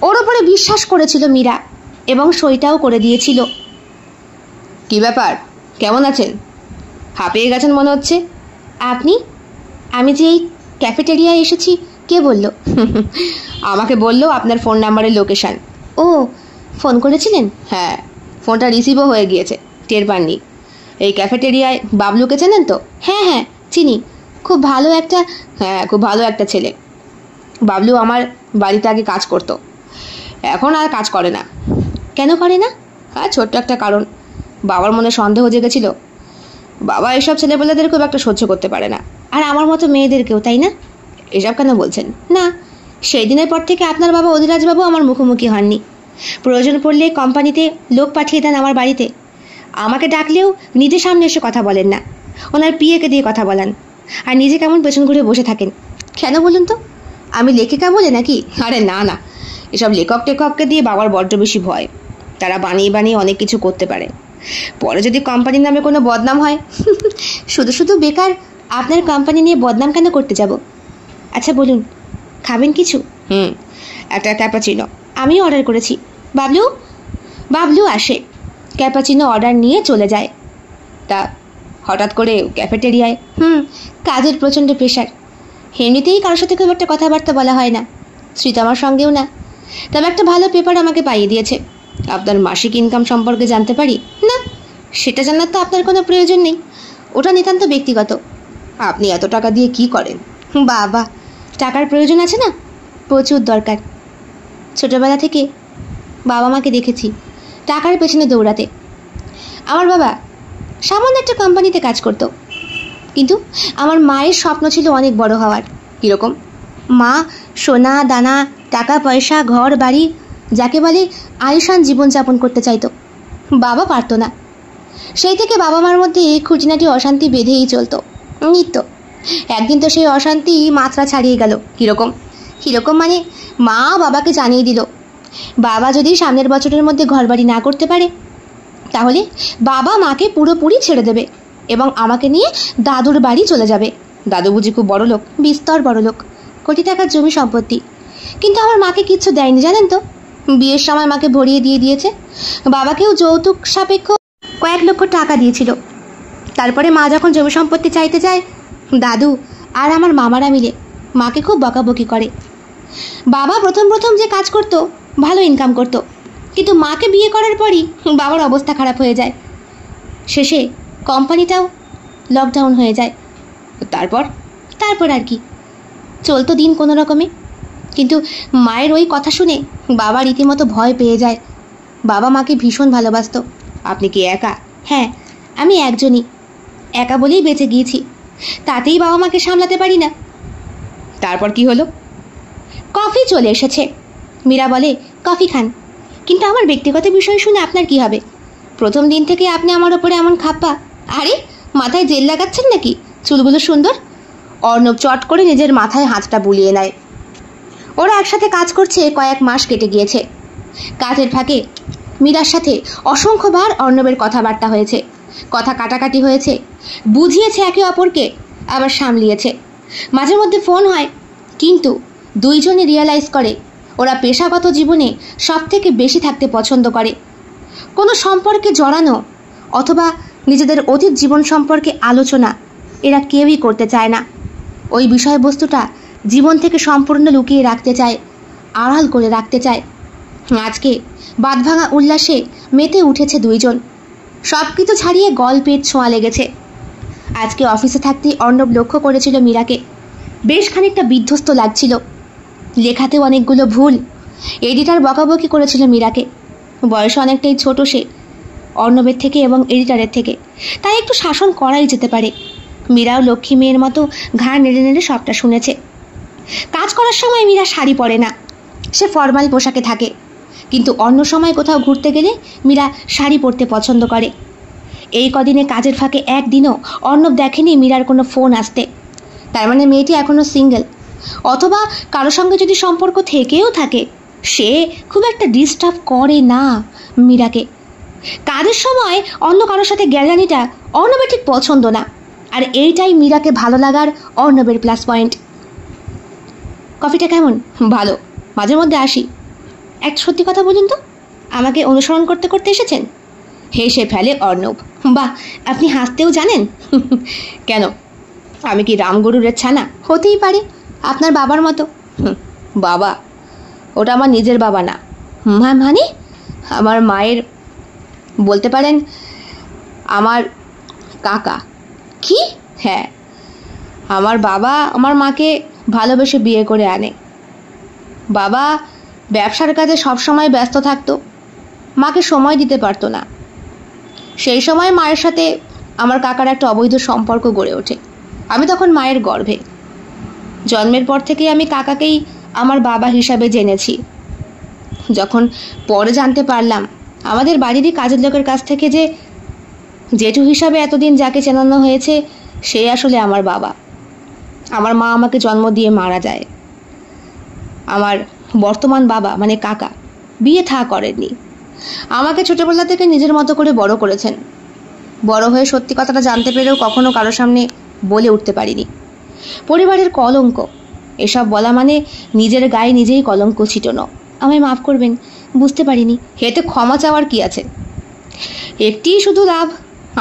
ওর ওপরে বিশ্বাস করেছিল মীরা এবং সইটাও করে দিয়েছিল। কি ব্যাপার, কেমন আছেন? হাঁপিয়ে গেছেন মনে হচ্ছে। আপনি? আমি যে এই ক্যাফেটেরিয়ায় এসেছি, কে বলল? আমাকে বললো আপনার ফোন নাম্বারের লোকেশান। ও, ফোন করেছিলেন? হ্যাঁ, ফোনটা রিসিভও হয়ে গিয়েছে, টের পাননি। এই ক্যাফেটেরিয়ায় বাবলুকে চেনেন তো? হ্যাঁ হ্যাঁ চিনি। খুব ভালো একটা হ্যাঁ, খুব ভালো একটা ছেলে। বাবলু আমার বাড়িতে আগে কাজ করতো, এখন আর কাজ করে না। কেন করে না? হ্যাঁ, ছোট্ট একটা কারণ। বাবার মনে সন্দেহ জেগেছিল। বাবা এসব ছেলেপেলেদের খুব একটা সহ্য করতে পারে না। আর আমার মতো মেয়েদেরকেও, তাই না? এসব কেন বলছেন? না, সেই দিনের পর থেকে আপনার বাবা অধিরাজবাবু আমার মুখোমুখি হননি। প্রয়োজন পড়লে কোম্পানিতে লোক পাঠিয়ে দেন আমার বাড়িতে। আমাকে ডাকলেও নিজের সামনে এসে কথা বলেন না, ওনার পিএকে দিয়ে কথা বলান। আর নিজে কেমন পেছন ঘুরে বসে থাকেন। কেন বলুন তো? আমি লেখিকা বলে নাকি? আরে না না, এসব লেখক টেখককে দিয়ে বাবার বড্ড বেশি ভয়। তারা বানিয়ে বানিয়ে অনেক কিছু করতে পারে, পরে যদি কোম্পানির নামে কোনো বদনাম হয়। শুধু শুধু বেকার আপনার কোম্পানি নিয়ে বদনাম কেন করতে যাব? আচ্ছা বলুন, খাবেন কিছু? একটা ক্যাপাচিনো। আমিও অর্ডার করেছি। বাবলু বাবলু আসে, ক্যাপাচিনো অর্ডার নিয়ে চলে যায়। তা হঠাৎ করে ক্যাফেটেরিয়ায়? কাজের প্রচণ্ড প্রেশার। এমনিতেই কারোর সাথে খুব একটা কথাবার্তা বলা হয় না, শ্রীতমার সঙ্গেও না। তবে একটা ভালো পেপার আমাকে পাইয়ে দিয়েছে। আপনার মাসিক ইনকাম সম্পর্কে জানতে পারি? না, সেটা জানার তো আপনার কোনো প্রয়োজন নেই, ওটা নিতান্ত ব্যক্তিগত। আপনি এত টাকা দিয়ে কি করেন? বাবা, টাকার প্রয়োজন আছে না? প্রচুর দরকার। ছোটবেলা থেকে বাবা মাকে দেখেছি টাকার পেছনে দৌড়াতে। আমার বাবা সামান্য একটা কোম্পানিতে কাজ করত, কিন্তু আমার মায়ের স্বপ্ন ছিল অনেক বড় হওয়ার। কীরকম? মা সোনা দানা, টাকা পয়সা, ঘর বাড়ি, যাকে বলে আলিশান জীবনযাপন করতে চাইতো। বাবা পারত না। সেই থেকে বাবা মার মধ্যে খুঁটিনাটি অশান্তি বেঁধেই চলতো নিত্য। একদিন তো সেই অশান্তি মাত্রা ছাড়িয়ে গেল। কীরকম মানে, মা বাবাকে জানিয়ে দিল বাবা যদি সামনের বছরের মধ্যে ঘরবাড়ি না করতে পারে তাহলে বাবা মাকে পুরোপুরি ছেড়ে দেবে এবং আমাকে নিয়ে দাদুর বাড়ি চলে যাবে। দাদু বুঝি খুব বড় লোক? বিস্তর বড় লোক, কোটি টাকার জমি সম্পত্তি। কিন্তু আমার মাকে কিচ্ছু দেয়নি জানেন তো। বিয়ের সময় মাকে ভরিয়ে দিয়ে দিয়েছে। বাবাকেও যৌতুক সাপেক্ষ কয়েক লক্ষ টাকা দিয়েছিল। তারপরে মা যখন জমি সম্পত্তি চাইতে যায়, দাদু আর আমার মামারা মিলে মাকে খুব বকাবকি করে। বাবা প্রথম প্রথম যে কাজ করতো ভালো ইনকাম করতো, কিন্তু মাকে বিয়ে করার পরই বাবার অবস্থা খারাপ হয়ে যায়। শেষে কোম্পানিটাও লকডাউন হয়ে যায়। তারপর আর কি, চলতো দিন কোনো রকমে। কিন্তু মায়ের ওই কথা শুনে বাবা রীতিমতো ভয় পেয়ে যায়। বাবা মাকে ভীষণ ভালোবাসতো। আপনি কি একা? হ্যাঁ, আমি একজনই। একা বলেই বেঁচে গিয়েছি, তাতেই বাবা মাকে সামলাতে পারি না। তারপর কি হলো? কফি চলে এসেছে। মীরা বলে কফি খান। কিন্তু আমার ব্যক্তিগত বিষয় শুনে আপনার কি হবে? প্রথম দিন থেকে আপনি আমার ওপরে এমন খাপ্পা। আরে মাথায় জেল লাগাচ্ছেন নাকি? চুলগুলো সুন্দর। অর্ণব চট করে নিজের মাথায় হাতটা বুলিয়ে নেয়। ওরা একসাথে কাজ করছে কয়েক মাস কেটে গিয়েছে। কাজের ফাঁকে মীরার সাথে অসংখ্যবার অর্ণবের কথাবার্তা হয়েছে, কথা কাটাকাটি হয়েছে, বুঝিয়েছে একে অপরকে, আবার সামলিয়েছে। মাঝে মধ্যে ফোন হয়, কিন্তু দুইজনে রিয়েলাইজ করে ওরা পেশাগত জীবনে সব থেকে বেশি থাকতে পছন্দ করে। কোনো সম্পর্কে জড়ানো অথবা নিজেদের অতীত জীবন সম্পর্কে আলোচনা এরা কেউই করতে চায় না। ওই বিষয়বস্তুটা জীবন থেকে সম্পূর্ণ লুকিয়ে রাখতে চায়, আড়াল করে রাখতে চায়। আজকে বাঁধভাঙা উল্লাসে মেতে উঠেছে দুইজন। সব কিছু ছাড়িয়ে গল্পের ছোঁয়া লেগেছে। আজকে অফিসে থাকতেই অর্ণব লক্ষ্য করেছিল মীরাকে। বেশ খানিকটা বিধ্বস্ত লাগছিল। লেখাতেও অনেকগুলো ভুল। এডিটার বকাবকি করেছিল মীরাকে। বয়স অনেকটাই ছোট সে অর্ণবের থেকে এবং এডিটারের থেকে, তাই একটু শাসন করাই যেতে পারে। মীরাও লক্ষ্মী মেয়ের মতো ঘাড় নেড়ে নেড়ে সবটা শুনেছে। কাজ করার সময় মীরা শাড়ি পরে না, সে ফরমাল পোশাকে থাকে। কিন্তু অন্য সময় কোথাও ঘুরতে গেলে মীরা শাড়ি পরতে পছন্দ করে। এই কদিনে কাজের ফাঁকে একদিনও অর্ণব দেখেনি মীরার কোনো ফোন আসতে। তার মানে মেয়েটি এখনো সিঙ্গেল, অথবা কারো সঙ্গে যদি সম্পর্ক থেকেও থাকে সে খুব একটা ডিস্টার্ব করে না মীরাকে। কাজের সময় অন্য কারোর সাথে গ্যালানিটা অর্ণবের ঠিক পছন্দ না, আর এইটাই মীরাকে ভালো লাগার অর্ণবের প্লাস পয়েন্ট। কফিটা কেমন? ভালো, মাঝে মধ্যে আসি। একটা সত্যি কথা বলুন তো, আমাকে অনুসরণ করতে করতে এসেছেন? হেসে ফেলে অর্ণব। বাহ, আপনি হাসতেও জানেন। কেন, আমি কি রামগরুরের ছানা? হতেই পারে, আপনার বাবার মতো। বাবা? ওটা আমার নিজের বাবা না। মানে? আমার মায়ের, বলতে পারেন আমার কাকা। কি? হ্যাঁ, আমার বাবা আমার মাকে ভালোবেসে বিয়ে করে আনে। বাবা ব্যবসার কাজে সবসময় ব্যস্ত থাকতো, মাকে সময় দিতে পারতো না। সেই সময় মায়ের সাথে আমার কাকার একটা অবৈধ সম্পর্ক গড়ে ওঠে। আমি তখন মায়ের গর্ভে। জন্মের পর থেকেই আমি কাকাকেই আমার বাবা হিসাবে জেনেছি। যখন পরে জানতে পারলাম আমাদের বাড়িরই কাজের লোকের কাছ থেকে যে জেঠু হিসাবে এতদিন যাকে চেনানো হয়েছে সে আসলে আমার বাবা। আমার মা আমাকে জন্ম দিয়ে মারা যায়। আমার বর্তমান বাবা মানে কাকা বিয়ে থা করেননি, আমাকে ছোটবেলা থেকে নিজের মতো করে বড় করেছেন। বড় হয়ে সত্যি কথাটা জানতে পেরেও কখনো কারো সামনে বলে উঠতে পারিনি। পরিবারের কলঙ্ক, এসব বলা মানে নিজের গায়ে নিজেই কলঙ্ক ছিটানো। আমায় মাফ করবেন, বুঝতে পারিনি। এতে ক্ষমা চাওয়ার কি আছে? একটিই শুধু লাভ,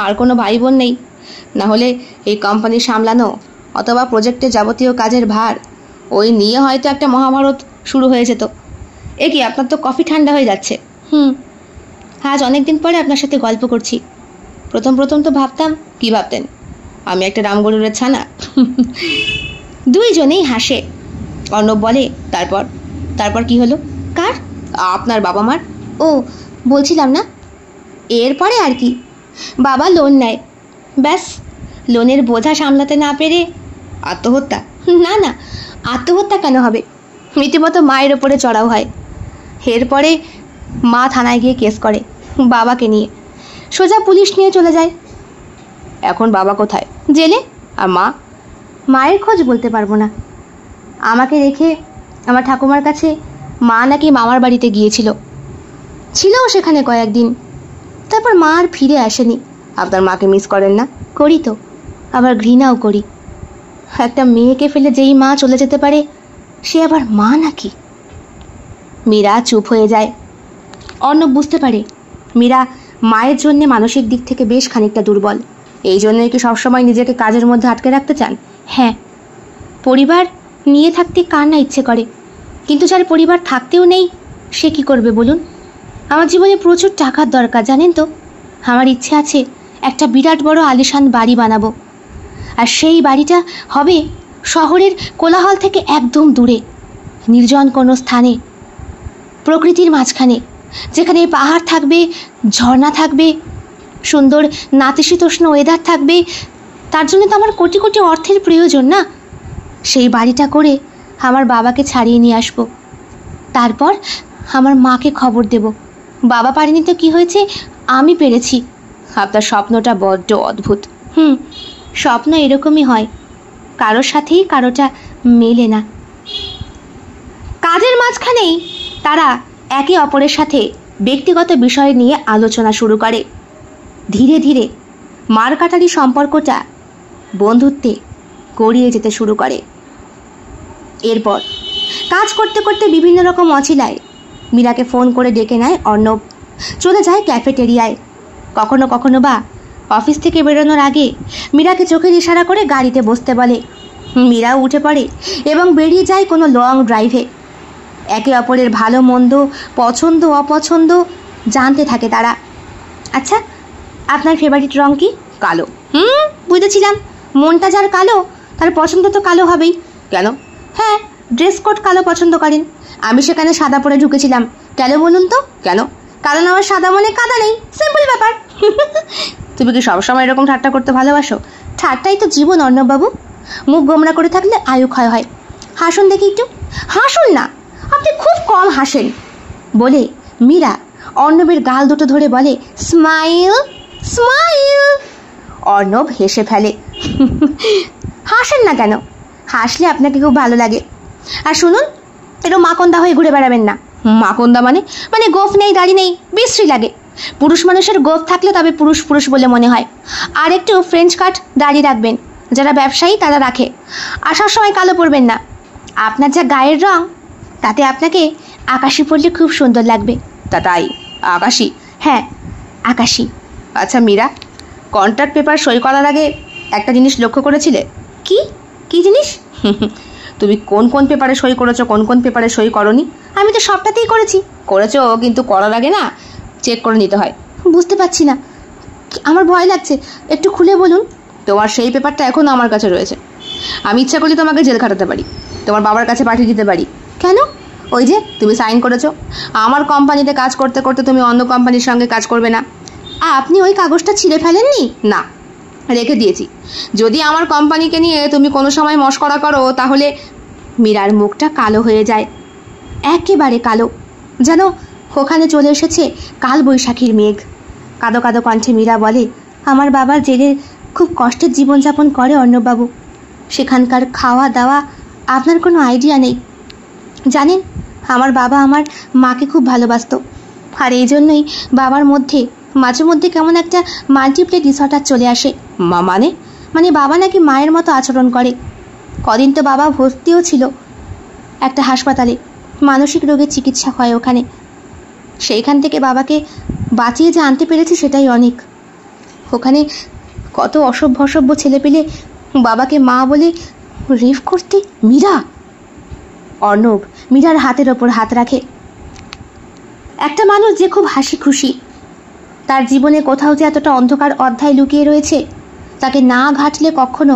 আর কোনো ভাই বোন নেই। না হলে এই কোম্পানি সামলানো অথবা প্রজেক্টের যাবতীয় কাজের ভার ওই নিয়ে হয়তো একটা মহাভারত শুরু হয়ে যেত। এ কি, আপনার তো কফি ঠান্ডা হয়ে যাচ্ছে। আজ অনেকদিন পরে আপনার সাথে গল্প করছি। প্রথম তো ভাবতাম। কি ভাবতেন? আমি একটা রামগরুরের ছানা। দুইজনেই হাসে। অর্ণব বলে, তারপর কি হলো? কার? আপনার বাবা মার। ও, বলছিলাম না, এরপরে আর কি, বাবা লোন নেয়। ব্যাস, লোনের বোঝা সামলাতে না পেরে আত্মহত্যা। না, আত্মহত্যা কেন হবে? রীতিমতো মায়ের ওপরে চড়াও হয়। এরপরে মা থানায় গিয়ে কেস করে বাবাকে নিয়ে, সোজা পুলিশ নিয়ে চলে যায়। এখন বাবা কোথায়? জেলে। আর মা? মায়ের খোঁজ বলতে পারবো না। আমাকে রেখে আমার ঠাকুমার কাছে মা নাকি মামার বাড়িতে ছিলও সেখানে কয়েকদিন। তারপর মা আর ফিরে আসেনি। আপনার মাকে মিস করেন না? করি তো, আবার ঘৃণাও করি। একটা মেয়েকে ফেলে যেই মা চলে যেতে পারে সে আবার মা নাকি? মীরা চুপ হয়ে যায়। অর্ণব বুঝতে পারে মীরা মায়ের জন্য মানসিক দিক থেকে বেশ খানিকটা দুর্বল। এই জন্যই কি সবসময় নিজেকে কাজের মধ্যে আটকে রাখতে চান? হ্যাঁ, পরিবার নিয়ে থাকতে কার না ইচ্ছে করে, কিন্তু যার পরিবার থাকতেও নেই সে কি করবে বলুন? আমার জীবনে প্রচুর টাকার দরকার, জানেন তো। আমার ইচ্ছে আছে একটা বিরাট বড় আলিশান বাড়ি বানাবো, আর সেই বাড়িটা হবে শহরের কোলাহল থেকে একদম দূরে, নির্জন কোনো স্থানে, প্রকৃতির মাঝখানে, যেখানে পাহাড় থাকবে, ঝর্ণা থাকবে, সুন্দর নাতিশীতোষ্ণ ওয়েদার থাকবে। তার জন্য তো আমার কোটি কোটি অর্থের প্রয়োজন না? সেই বাড়িটা করে আমার বাবাকে ছাড়িয়ে নিয়ে আসবো। তারপর আমার মাকে খবর দেব, বাবা পারেনি তো কি হয়েছে, আমি পেরেছি। আপনার স্বপ্নটা বড্ড অদ্ভুত। স্বপ্ন এরকমই হয়, কারোর সাথেই কারোটা মেলে না। কাজের মাঝখানেই তারা একে অপরের সাথে ব্যক্তিগত বিষয় নিয়ে আলোচনা শুরু করে। ধীরে ধীরে মারকাটারি সম্পর্কটা বন্ধুত্বে গড়িয়ে যেতে শুরু করে। এরপর কাজ করতে করতে বিভিন্ন রকম অছিলায় মীরাকে ফোন করে ডেকে নেয় অর্ণব। চলে যায় ক্যাফেটেরিয়ায়। কখনো কখনো বা অফিস থেকে বেরোনোর আগে মীরাকে চোখের ইশারা করে গাড়িতে বসতে বলে। মীরাও উঠে পড়ে এবং বেরিয়ে যায় কোনো লং ড্রাইভে। একে অপরের ভালো মন্দ, পছন্দ অপছন্দ জানতে থাকে তারা। আচ্ছা, আপনার ফেভারিট রং কি? কালো। বুঝেছিলাম, মনটা যার কালো তার পছন্দ তো কালো হবেই। কেন? হ্যাঁ, ড্রেস কোড কালো পছন্দ করেন। আমি সেখানে সাদা পরে ঢুকেছিলাম। কেন বলুন তো? কেন? কারণ আমার সাদা মনে কাদা নেই, সিম্পল ব্যাপার। তুমি কি সবসময় এরকম ঠাট্টা করতে ভালোবাসো? ঠাট্টাই তো জীবন অর্ণববাবু। মুখ গোমরা করে থাকলে আয়ু ক্ষয় হয়। হাসুন দেখি একটু। হাসুন না, আপনি খুব কম হাসেন। বলে মীরা অর্ণবের গাল দুটো ধরে বলে, স্মাইল স্মাইল। অর্ণব হেসে ফেলে। হাসেন না কেন? হাসলে আপনাকে খুব ভালো লাগে। আর শুনুন, এরকম মাকন্দা হয়ে ঘুরে বেড়াবেন না। মাকন্দা মানে গোফ নেই, দাড়ি নেই, বিশ্রী লাগে। পুরুষ মানুষের গোফ থাকলে তবে পুরুষ পুরুষ বলে মনে হয়। আর একটু ফ্রেঞ্চ কাট দাড়ি রাখবেন, যারা ব্যবসায়ী তারা রাখে। আসার সময় কালো পরবেন না। আপনার যা গায়ের রং তাতে আপনাকে আকাশি পরলে খুব সুন্দর লাগবে। তাই? আকাশি? হ্যাঁ, আকাশি। আচ্ছা মীরা, কন্ট্রাক্ট পেপার সই করার আগে একটা জিনিস লক্ষ্য করেছিলে? কি জিনিস? তুমি কোন কোন পেপারে সই করেছো, কোন কোন পেপারে সই করনি? আমি তো সবটাতেই করেছো, কিন্তু করার আগে না চেক করে নিতে হয়। বুঝতে পারছি না, আমার ভয় লাগছে, একটু খুলে বলুন। তোমার সেই পেপারটা এখনো আমার কাছে রয়েছে। আমি ইচ্ছা করলে তোমাকে জেল খাটাতে পারি, তোমার বাবার কাছে পাঠিয়ে দিতে পারি। কেন? ওই যে তুমি সাইন করেছো, আমার কোম্পানিতে কাজ করতে করতে তুমি অন্য কোম্পানির সঙ্গে কাজ করবে না। আপনি ওই কাগজটা ছিঁড়ে ফেলেননি? না, রেখে দিয়েছি। যদি আমার কোম্পানিকে নিয়ে তুমি কোনো সময় মশকরা করো তাহলে। মীরার মুখটা কালো হয়ে যায়, একেবারে কালো, যেন ওখানে চলে এসেছে কাল বৈশাখীর মেঘ। কাঁদো কাঁদো কণ্ঠে মীরা বলে, আমার বাবা জেলে খুব কষ্টের জীবনযাপন করে অর্ণববাবু। সেখানকার খাওয়া দাওয়া আপনার কোনো আইডিয়া নেই। জানেন, আমার বাবা আমার মাকে খুব ভালোবাসত, আর এই জন্যই বাবার মধ্যে মাঝে মধ্যে কেমন একটা মাল্টিপ্লে ডিসঅর্ডার চলে আসে। মানে বাবা নাকি মায়ের মতো আচরণ করে। কদিন তো বাবা ভর্তিও ছিল একটা হাসপাতালে, মানসিক রোগের চিকিৎসা হয় ওখানে। সেইখান থেকে বাবাকে বাঁচিয়ে যে আনতে পেরেছি সেটাই অনেক। ওখানে কত অসভ্য ছেলে পেলে বাবাকে মা বলে রেফ করতে। মীরা। অর্ণব মীরার হাতের ওপর হাত রাখে। একটা মানুষ যে খুব হাসি খুশি, তার জীবনে কোথাও যে এতটা অন্ধকার অধ্যায় লুকিয়ে রয়েছে, তাকে না ঘাটলে কখনো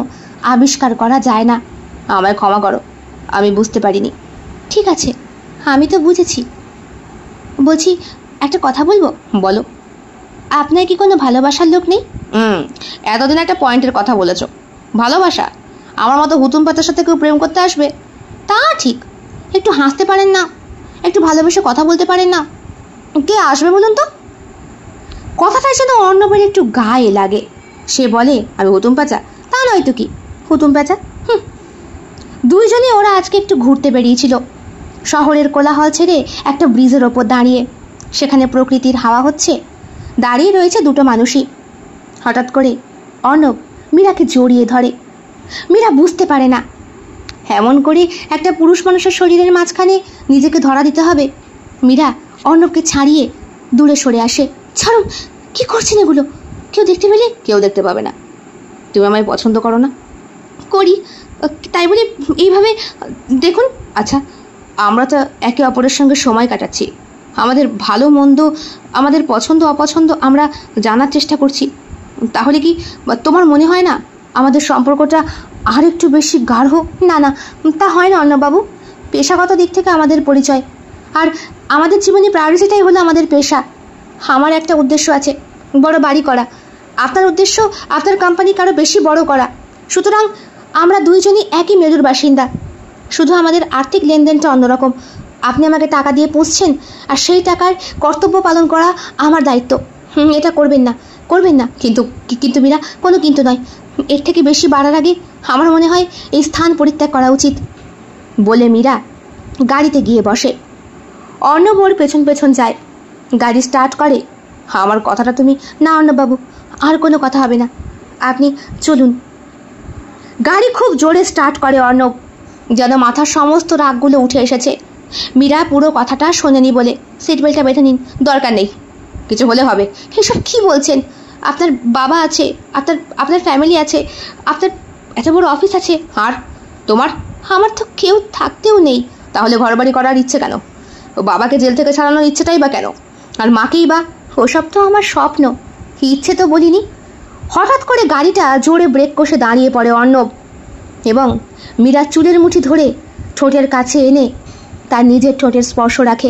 আবিষ্কার করা যায় না। আমায় ক্ষমা করো, আমি বুঝতে পারিনি। ঠিক আছে, আমি তো বুঝেছি। বলছি, একটা কথা বলবো? বলো। আপনার কি কোনো ভালোবাসার লোক নেই? এতদিন একটা পয়েন্টের কথা বলেছ। ভালোবাসা? আমার মতো হুতুম পাতার সাথে কেউ প্রেম করতে আসবে? তা ঠিক, একটু হাসতে পারেন না? একটু ভালোবেসে কথা বলতে পারেন না? কে আসবে বলুন তো? কথাটা যেন অর্ণবের একটু গায়ে লাগে। সে বলে, আমি হুতুম পাচা? তা নয় তো কি, হুতুম পেঁচা। দুইজনে ওরা আজকে একটু ঘুরতে বেরিয়েছিল, শহরের কোলাহল ছেড়ে একটা ব্রিজের ওপর দাঁড়িয়ে। সেখানে প্রকৃতির হাওয়া হচ্ছে, দাঁড়িয়ে রয়েছে দুটো মানুষই। হঠাৎ করে অর্ণব মীরাকে জড়িয়ে ধরে। মীরা বুঝতে পারে না এমন করে একটা পুরুষ মানুষের শরীরের মাঝখানে নিজেকে ধরা দিতে হবে। মীরা অর্ণবকে ছাড়িয়ে দূরে সরে আসে। ছাড়ুন, কি করছেন এগুলো? কেউ দেখতে পেলে? কেউ দেখতে পাবে না। তুমি আমায় পছন্দ করো না? করি, তাই বলে এইভাবে দেখুন। আচ্ছা, আমরা তো একে অপরের সঙ্গে সময় কাটাচ্ছি, আমাদের ভালো মন্দ, আমাদের পছন্দ অপছন্দ আমরা জানার চেষ্টা করছি। তাহলে কি তোমার মনে হয় না আমাদের সম্পর্কটা আর একটু বেশি গাঢ়? না না, তা হয় না অর্ণববাবু। পেশাগত দিক থেকে আমাদের পরিচয়, আর আমাদের জীবনে প্রায়োরিটিটাই হলো আমাদের পেশা। আমার একটা উদ্দেশ্য আছে, বড় বাড়ি করা। আপনার উদ্দেশ্য আপনার কোম্পানি কারো বেশি বড় করা। সুতরাং আমরা দুইজনই একই মেরুর বাসিন্দা, শুধু আমাদের আর্থিক লেনদেনটা অন্যরকম। আপনি আমাকে টাকা দিয়ে পুষছেন, আর সেই টাকার কর্তব্য পালন করা আমার দায়িত্ব। এটা করবেন না। কিন্তু মীরা, কোনো কিন্তু নয়। এর থেকে বেশি বাড়ার আগে আমার মনে হয় এই স্থান পরিত্যাগ করা উচিত বলে মীরা গাড়িতে গিয়ে বসে। অর্ণব ওর পেছন পেছন যায়, গাড়ি স্টার্ট করে। আমার কথাটা তুমি? না অর্ণববাবু, আর কোনো কথা হবে না, আপনি চলুন। গাড়ি খুব জোরে স্টার্ট করে অর্ণব, যেন মাথার সমস্ত রাগগুলো উঠে এসেছে। মীরা পুরো কথাটা শোনেনি বলে, সিট বেল্টটা বেঁধে নিন। দরকার নেই, কিছু হলে হবে। এসব কি বলছেন? আপনার বাবা আছে, আপনার ফ্যামিলি আছে, আপনার এত বড় অফিস আছে। আর তোমার? আমার তো কেউ থাকতেও নেই। তাহলে ঘরবাড়ি করার ইচ্ছে কেন? বাবাকে জেল থেকে ছাড়ানোর ইচ্ছেটাই বা কেন? আর মাকেই বা? ওসব তো আমার স্বপ্ন, ইচ্ছে তো বলিনি। হঠাৎ করে গাড়িটা জোরে ব্রেক কষে দাঁড়িয়ে পড়ে অর্ণব, এবং মীরার চুলের মুঠি ধরে ঠোঁটের কাছে এনে তার নিজের ঠোঁটের স্পর্শ রাখে।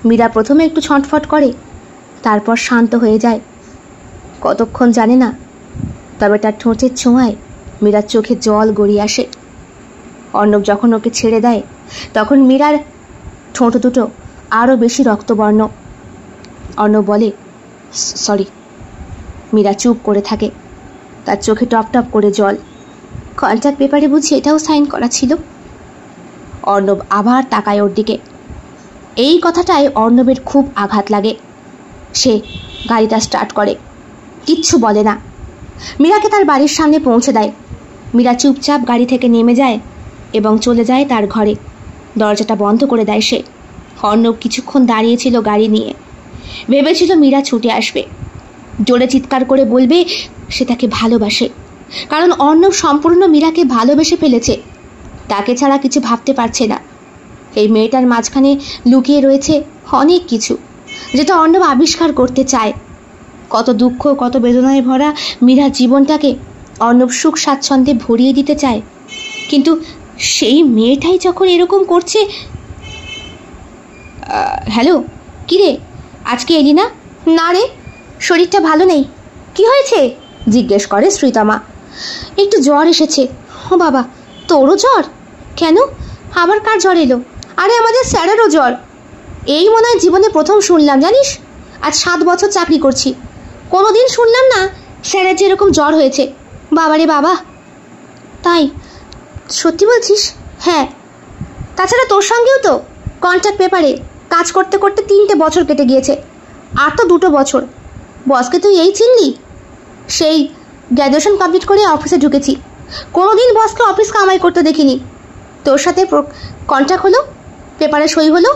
মীরা প্রথমে একটু ছটফট করে, তারপর শান্ত হয়ে যায়। কতক্ষণ জানে না, তবে তার ঠোঁটের ছোঁয়ায় মীরার চোখে জল গড়িয়ে আসে। অর্ণব যখন ওকে ছেড়ে দেয়, তখন মীরার ঠোঁট দুটো আরও বেশি রক্তবর্ণ। অর্ণব বলে, সরি। মীরা চুপ করে থাকে, তার চোখে টপ টপ করে জল। কন্ট্রাক্ট পেপারে বুঝি এটাও সাইন করা ছিল? অর্ণব আবার তাকায় ওর দিকে। এই কথাটায় অর্ণবের খুব আঘাত লাগে। সে গাড়িটা স্টার্ট করে, কিচ্ছু বলে না। মীরাকে তার বাড়ির সামনে পৌঁছে দেয়। মীরা চুপচাপ গাড়ি থেকে নেমে যায় এবং চলে যায় তার ঘরে। দরজাটা বন্ধ করে দেয় সে। অর্ণব কিছুক্ষণ দাঁড়িয়েছিল গাড়ি নিয়ে, ভেবেছিল মীরা ছুটে আসবে, জোরে চিৎকার করে বলবে সে তাকে ভালোবাসে। কারণ অর্ণব সম্পূর্ণ মীরাকে ভালোবেসে ফেলেছে, তাকে ছাড়া কিছু ভাবতে পারছে না। এই মেয়েটার মাঝখানে লুকিয়ে রয়েছে অনেক কিছু, যেটা অর্ণব আবিষ্কার করতে চায়। কত দুঃখ, কত বেদনায় ভরা মীরার জীবনটাকে অর্ণব সুখ স্বাচ্ছন্দ্যে ভরিয়ে দিতে চায়। কিন্তু সেই মেয়েটাই যখন এরকম করছে। হ্যালো, কী রে, আজকে এলি না? না রে, শরীরটা ভালো নেই। কি হয়েছে জিজ্ঞেস করে শ্রীতমা। একটু জ্বর এসেছে। ও বাবা, তোরও জ্বর? কেন, আবার কার জ্বর এলো? আরে আমাদের স্যারেরও জ্বর। এই মনে হয় জীবনে প্রথম শুনলাম, জানিস? আজ 7 বছর চাকরি করছি, কোনোদিন শুনলাম না স্যারের যে এরকম জ্বর হয়েছে। বাবারে বাবা, তাই? সত্যি বলছিস? হ্যাঁ, তাছাড়া তোর সঙ্গেও তো কন্ট্রাক্ট পেপারে কাজ করতে করতে 3টে বছর কেটে গিয়েছে, আর তো 2টো বছর। বসকে তুই এই চিনলি? সেই গ্র্যাজুয়েশন কমপ্লিট করে অফিসে ঢুকেছি, কোনোদিন বসকে অফিস কামাই করতে দেখিনি। তোর সাথে কন্ট্রাক্ট হলো, পেপারে সই হলো,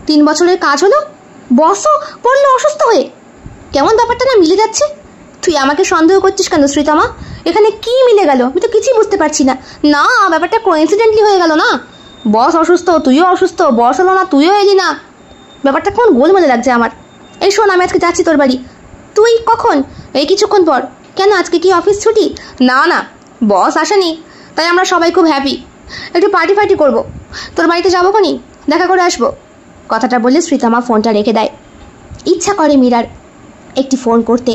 3 বছরের কাজ হলো, বসও পড়লো অসুস্থ হয়ে। কেমন ব্যাপারটা না মিলে যাচ্ছে। তুই আমাকে সন্দেহ করছিস কেন শ্রীতমা? এখানে কি মিলে গেল আমি তো কিছুই বুঝতে পারছি না। না, ব্যাপারটা কোইন্সিডেন্টলি হয়ে গেল না। বস অসুস্থ, তুইও অসুস্থ, বস হলো না, তুইও এলি না। ব্যাপারটা কোন গোলমেলে লাগছে আমার। এই শোন, আমি আজকে যাচ্ছি তোর বাড়ি। তুই কখন? এই কিছুক্ষণ পর। কেন, আজকে কি অফিস ছুটি? না না, বস আসেনি, তাই আমরা সবাই খুব হ্যাপি। একটু পার্টি করবো, তোর বাড়িতে যাবো খনি, দেখা করে আসবো। কথাটা বলে শ্রীতমা ফোনটা রেখে দেয়। ইচ্ছা করে মীরার একটি ফোন করতে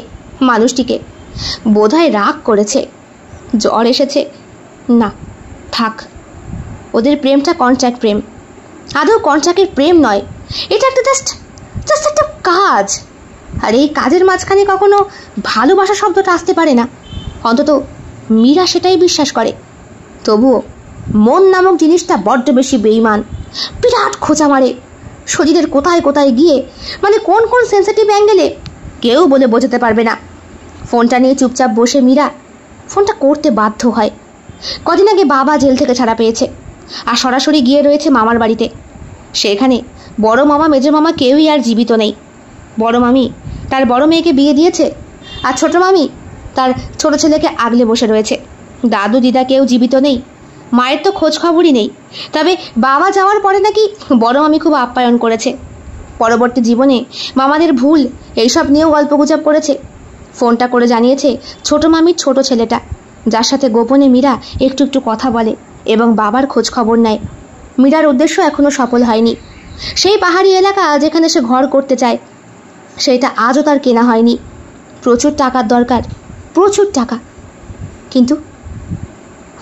মানুষটিকে। বোধহয় রাগ করেছে, জ্বর এসেছে। না থাক, ওদের প্রেমটা কন্ট্রাক্ট প্রেম। আদৌ কন্ট্রাক্টের প্রেম নয়, এটা একটা জাস্ট একটা কাজ। আর এই কাজের মাঝখানে কখনো ভালোবাসা শব্দটা আসতে পারে না। অন্তত মীরা সেটাই বিশ্বাস করে। তবুও মন নামক জিনিসটা বড্ড বেশি বেইমান, বিরাট খোঁচা মারে শরীরের কোথায় কোথায় গিয়ে, মানে কোন কোন সেন্সিটিভ অ্যাঙ্গেলে কেউ বলে বোঝাতে পারবে না। ফোনটা নিয়ে চুপচাপ বসে মীরা ফোনটা করতে বাধ্য হয়। কদিন আগে বাবা জেল থেকে ছাড়া পেয়েছে, আর সরাসরি গিয়ে রয়েছে মামার বাড়িতে। সেখানে বড় মামা মেজো মামা কেউই আর জীবিত নেই। বড় মামি তার বড় মেয়েকে বিয়ে দিয়েছে, আর ছোট মামি তার ছোট ছেলেকে আগলে বসে রয়েছে। দাদু দিদা কেউ জীবিত নেই, মায়ের তো খোঁজ খবরই নেই। তবে বাবা যাওয়ার পরে নাকি বড় মামি খুব আপ্যায়ন করেছে। পরবর্তী জীবনে মামাদের ভুল এইসব নিয়েও গল্পগুজব করেছে। ফোনটা করে জানিয়েছে ছোট মামির ছোট ছেলেটা, যার সাথে গোপনে মীরা একটু একটু কথা বলে এবং বাবার খোঁজ খবর নেয়। মীরার উদ্দেশ্য এখনও সফল হয়নি। সেই পাহাড়ি এলাকা যেখানে সে ঘর করতে চায়, সেটা আজও তার কেনা হয়নি। প্রচুর টাকার দরকার, প্রচুর টাকা। কিন্তু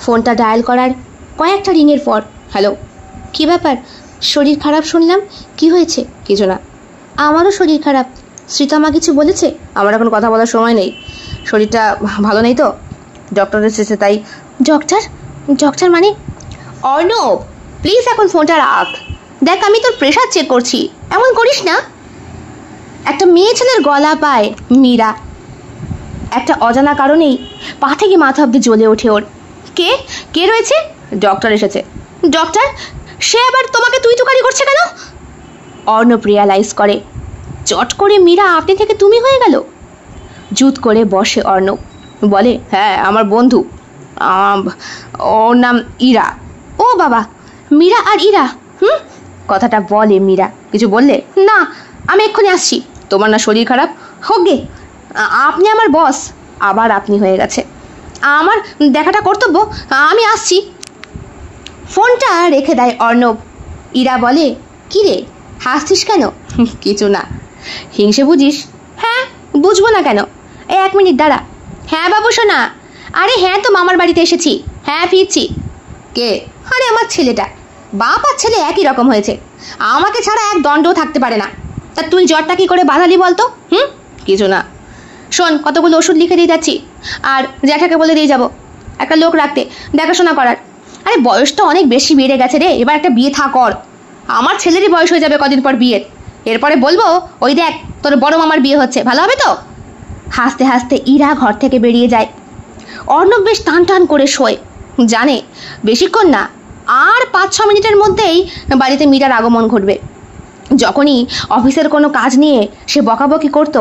ফোনটা ডায়াল করার কয়েকটা রিংয়ের পর, হ্যালো, কী ব্যাপার? শরীর খারাপ শুনলাম, কি হয়েছে? কিছু না, আমারও শরীর খারাপ। শ্রীতমা কিছু বলেছে? আমার এখন কথা বলার সময় নেই, শরীরটা ভালো নেই তো, ডক্টর এসেছে তাই। ডক্টর মানে? অর্ণব, প্লিজ এখন ফোনটা রাখ। দেখ, আমি তোর প্রেশার চেক করছি, এমন করিস না। একটা মেয়ে ছেলের গলা পায় মীরা। একটা অজানা কারণেই পা থেকে মাথা অব্দি জ্বলে ওঠে ওর। কে রয়েছে? ডক্টর এসেছে। ডক্টর? সে আবার তোমাকে তুই তুকারি করছে কেন? অর্ণব রিয়ালাইজ করে, চট করে মীরা আপনি থেকে তুমি হয়ে গেল। জুত করে বসে অর্ণব, বলে, হ্যাঁ, আমার বন্ধু, ওর নাম ইরা। ও বাবা, মীরা আর ইরা? কথাটা বলে মীরা। কিছু বললে? না, আমি এক্ষুনি আসছি। তোমার না শরীর খারাপ? হোক গে, আপনি আমার বস। আবার আপনি হয়ে গেছে, আমার দেখাটা কর্তব্য, আমি আসছি। ফোনটা রেখে দেয় অর্ণব। ইরা বলে, কি রে, হাসছিস কেন? কিছু না। হিংসে বুঝিস? হ্যাঁ, বুঝবো না কেন? এই 1 মিনিট দাঁড়া। হ্যাঁ বাবু শোনা। আরে হ্যাঁ, তো মামার বাড়িতে এসেছি, হ্যাঁ ফিরছি। কে? আরে আমার ছেলেটা। বাপ আর ছেলে একই রকম হয়েছে, আমাকে ছাড়া এক দণ্ডও থাকতে পারে না। তা তুই জ্বরটা কি করে বাঁধালি বলতো? কিছু না। শোন, কতগুলো ওষুধ লিখে দিয়ে যাচ্ছি, আর জ্যাঠাকে বলে দিয়ে যাবো একটা লোক রাখতে, দেখাশোনা করার। আরে বয়সটা অনেক বেশি বেড়ে গেছে রে, এবার একটা বিয়ে থা কর। আমার ছেলেরই বয়স হয়ে যাবে কদিন পর বিয়ের। এরপরে বলবো, ওই দেখ তোর বড় মামার বিয়ে হচ্ছে, ভালো হবে তো? হাসতে হাসতে ইরা ঘর থেকে বেরিয়ে যায়। অর্ণব বেশ টান টান করে শোয়, জানে বেশিক্ষণ না, আর 5-6 মিনিটের মধ্যেই বাড়িতে মীরার আগমন ঘটবে। যখনই অফিসের কোনো কাজ নিয়ে সে বকাবকি করত,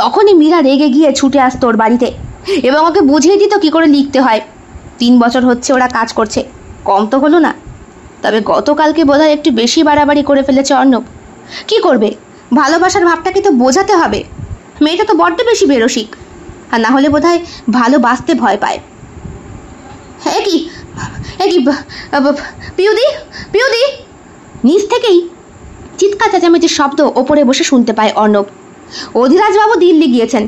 তখনই মীরা রেগে গিয়ে ছুটে আসতো ওর বাড়িতে এবং ওকে বুঝিয়ে দিত কি করে লিখতে হয়। 3 বছর হচ্ছে ওরা কাজ করছে, কম তো হলো না। তবে গতকালকে বোধহয় একটু বেশি বাড়াবাড়ি করে ফেলেছে অর্ণব। কি করবে, ভালোবাসার ভাবটাকে তো বোঝাতে হবে। মেয়েটা তো বড্ড বেশি বেরসিক, আর না হলে বোধহয় ভালোবাসতে ভয় পায়। হ্যাঁ, কি এ কি পিউদি পিউদি! নিচ থেকেই চিৎকার চেঁচামেচির শব্দ ওপরে বসে শুনতে পায় অর্ণব। অধিরাজবাবু দিল্লি গিয়েছেন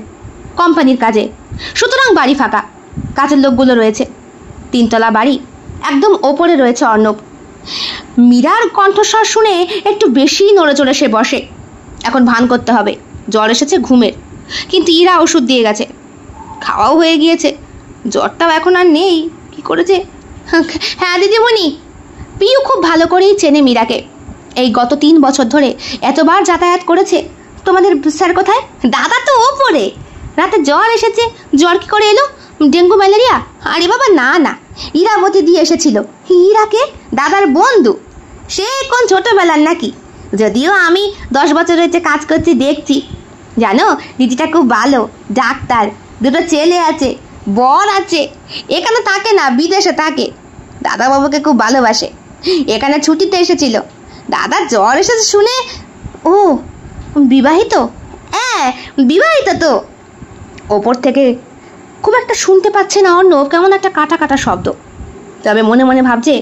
কোম্পানির কাজে, সুতরাং বাড়ি ফাঁকা, কাজের লোকগুলো রয়েছে। 3 তলা বাড়ি, একদম ওপরে রয়েছে অর্ণব। মীরার কণ্ঠস্বর শুনে একটু বেশি নড়ে চড়ে সে বসে। এখন ভান করতে হবে জ্বর এসেছে ঘুমের, কিন্তু ইরা ওষুধ দিয়ে গেছে, খাওয়াও হয়ে গিয়েছে, জ্বরটাও এখন আর নেই। কি করেছে? হ্যাঁ দিদিমণি। পিউ খুব ভালো করেই চেনে মীরাকে, এই গত 3 বছর ধরে এতবার যাতায়াত করেছে। তোমাদের স্যার কোথায়? দাদা তো ওপরে। রাতে জ্বর এসেছে। জ্বর কি করে এলো? Dengue malaria? আরে বাবা না না, ইরাবতী দিয়ে এসেছিল। ইরাকে? দাদার বন্ধু। সে কোন ছোটবেলার নাকি? যদিও আমি 10 বছর হয়েছে কাজ করছি, দেখছি। জানো দিদিটা খুব ভালো, ডাক্তার, 2টো ছেলে আছে, বর আছে। এখানে থাকে না, বিদেশে থাকে। দাদা বাবুকে খুব ভালোবাসে। এখানে ছুটিতে এসেছিল। দাদা জ্বর এসেছে শুনে। ও বিবাহিত? হ্যাঁ বিবাহিত তো। ওপর থেকে খুব একটা শুনতে পাচ্ছে না অর্ণব, কেমন একটা কাটা কাটা শব্দ। তবে মনে মনে ভাবছে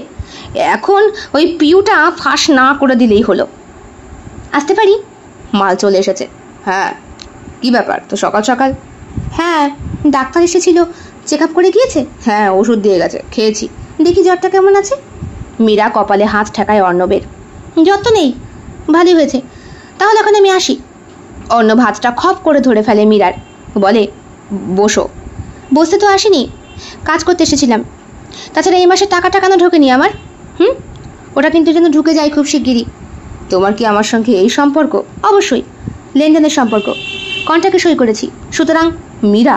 এখন ওই পিউটা ফাঁস না করে দিলেই হলো। আসতে পারি? মাল চলে এসেছে। হ্যাঁ, কি ব্যাপার তো সকাল সকাল? হ্যাঁ, ডাক্তার এসেছিল, চেক আপ করে গিয়েছে। হ্যাঁ, ওষুধ দিয়ে গেছে, খেয়েছি। দেখি জ্বরটা কেমন আছে। মীরা কপালে হাত ঠেকায় অর্ণবের। জ্বর তো নেই, ভালোই হয়েছে। তাহলে এখন আমি আসি। অর্ণব হাতটা খপ করে ধরে ফেলে মীরার, বলে বসো। বসতে তো আসিনি, কাজ করতে এসেছিলাম। তাছাড়া এই মাসে টাকাটা কেন ঢোকেনি আমার? ওটা কিন্তু যেন ঢুকে যায় খুব শিগগিরই। তোমার কি আমার সঙ্গে এই সম্পর্ক? অবশ্যই, লেনদেনের সম্পর্ক। কন্ট্রাক্টে সই করেছি। সুতরাং মীরা,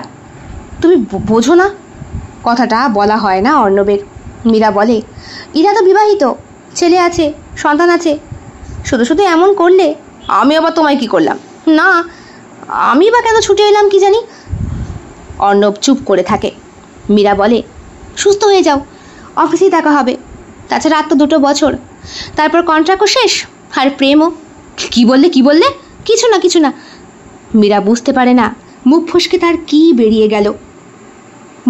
তুমি বোঝো না? কথাটা বলা হয় না অর্ণবের। মীরা বলে, ইরা তো বিবাহিত, ছেলে আছে, সন্তান আছে। শুধু শুধু এমন করলে। আমি আবার তোমায় কি করলাম? না, আমি বা কেন ছুটে এলাম কি জানি। অর্ণব চুপ করে থাকে। মীরা বলে, সুস্থ হয়ে যাও, অফিসেই দেখা হবে। তাছাড়া আর তো 2টো বছর, তারপর কন্ট্রাক্টও শেষ, আর প্রেমও। কি বললে? কিছু না। মীরা বুঝতে পারে না মুখ ফসকে তার কি বেরিয়ে গেল।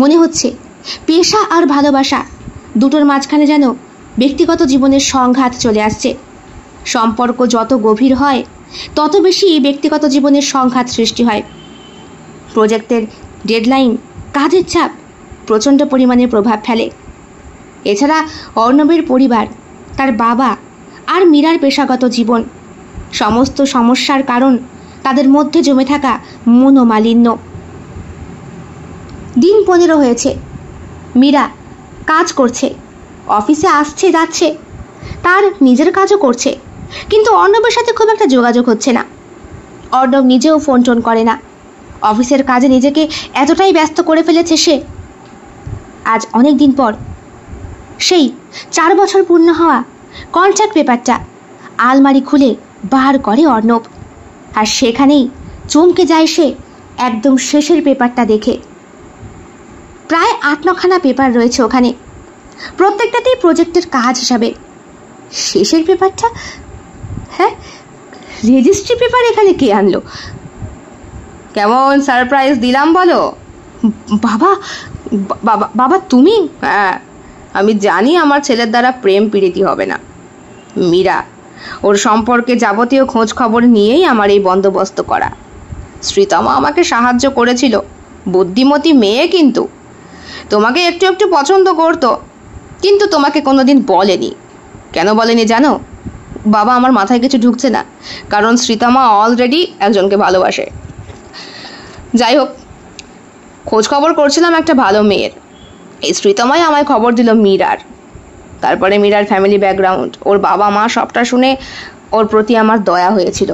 মনে হচ্ছে পেশা আর ভালোবাসা দুটোর মাঝখানে যেন ব্যক্তিগত জীবনের সংঘাত চলে আসছে। সম্পর্ক যত গভীর হয় তত বেশি ব্যক্তিগত জীবনের সংঘাত সৃষ্টি হয়। প্রজেক্টের ডেডলাইন, কাজের চাপ প্রচণ্ড পরিমাণে প্রভাব ফেলে। এছাড়া অর্ণবের পরিবার, তার বাবা আর মীরার পেশাগত জীবন, সমস্ত সমস্যার কারণ তাদের মধ্যে জমে থাকা মনোমালিন্য। দিন 15 হয়েছে। মীরা কাজ করছে, অফিসে আসছে যাচ্ছে, তার নিজের কাজও করছে, কিন্তু অর্ণবের সাথে খুব একটা যোগাযোগ হচ্ছে না। অর্ণব নিজেও ফোন টোন করে না। অফিসের কাজে নিজেকে এতটাই ব্যস্ত করে ফেলেছে সে। আজ অনেক দিন পর সেই 4 বছর পূর্ণ হওয়া কন্ট্রাক্ট পেপারটা আলমারি খুলে বার করে অর্ণব, আর সেখানেই চমকে যায় সে একদম শেষের পেপারটা দেখে। প্রায় 8-9খানা পেপার রয়েছে ওখানে, প্রত্যেকটাতেই প্রজেক্টের কাজ হিসাবে। শেষের পেপারটা, হ্যাঁ রেজিস্ট্রি পেপার এখানে কে আনলো? কেমন সারপ্রাইজ দিলাম বলো? বাবা তুমি? হ্যাঁ, আমি জানি আমার ছেলের দ্বারা প্রেম প্রীতি হবে না। মীরা, ওর সম্পর্কে যাবতীয় খোঁজ খবর নিয়েই আমার এই বন্দোবস্ত করা। শ্রীতমা আমাকে সাহায্য করেছিল, বুদ্ধিমতী মেয়ে, কিন্তু তোমাকে একটু একটু পছন্দ করতো, কিন্তু তোমাকে কোনোদিন বলেনি। কেন বলেনি জানো? বাবা, আমার মাথায় কিছু ঢুকছে না, কারণ শ্রীতমা অলরেডি একজনকে ভালোবাসে। যাই হোক, খোঁজ খবর করছিলাম একটা ভালো মেয়ের। এই শ্রীতমাই আমায় খবর দিল মীরার। তারপরে মীরার ফ্যামিলি ব্যাকগ্রাউন্ড, ওর বাবা মা সবটা শুনে ওর প্রতি আমার দয়া হয়েছিল।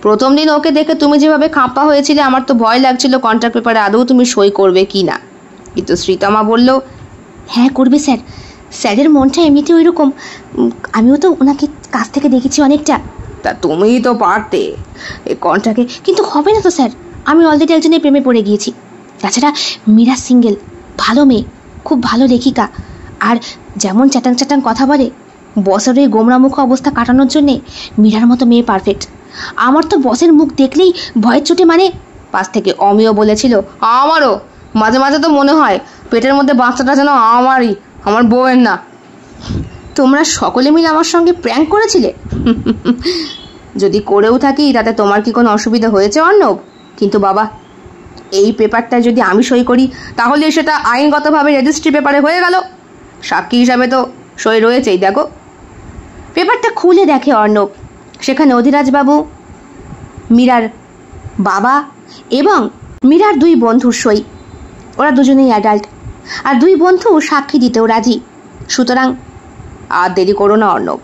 প্রথম দিন ওকে দেখে তুমি যেভাবে কাঁপা হয়েছিলে, আমার তো ভয় লাগছিল কন্ট্রাক্ট পেপারে আদৌ তুমি সই করবে কি না। কিন্তু শ্রীতমা বলল, হ্যাঁ করবে স্যার, স্যারের মনটা এমনিতে ওই রকম। আমিও তো ওনাকে কাছ থেকে দেখেছি অনেকটা। তা তুমিই তো পারতে এই কন্ট্রাক্টে। কিন্তু হবে না তো স্যার, আমি অলরেডি একজনের প্রেমে পড়ে গিয়েছি। তাছাড়া মীরা সিঙ্গেল, ভালো মেয়ে, খুব ভালো লেখিকা, আর যেমন চ্যাটাং চ্যাটাং কথা বলে, বসের এই গোমরামুখ অবস্থা কাটানোর জন্যে মীরার মতো মেয়ে পারফেক্ট। আমার তো বসের মুখ দেখলেই ভয়ের চোটে, মানে। পাশ থেকে অমিও বলেছিল, আমারও মাঝে মাঝে তো মনে হয় পেটের মধ্যে বাচ্চাটা যেন আমারই, আমার বউয়ের না। তোমরা সকলে মিলে আমার সঙ্গে প্র্যাঙ্ক করেছিলে? যদি করেও থাকি তাতে তোমার কি কোনো অসুবিধা হয়েছে অর্ণব? কিন্তু বাবা, এই পেপারটায় যদি আমি সই করি তাহলে সেটা আইনগতভাবে রেজিস্ট্রি পেপারে হয়ে গেল। সাক্ষী হিসাবে তো সই রয়েছেই। দেখো। পেপারটা খুলে দেখে অর্ণব। সেখানে অধিরাজবাবু, মীরার বাবা এবং মীরার 2 বন্ধুর সই। ওরা দুজনেই অ্যাডাল্ট, আর 2 বন্ধু সাক্ষী দিতেও রাজি। সুতরাং আর দেরি করো না অর্ণব।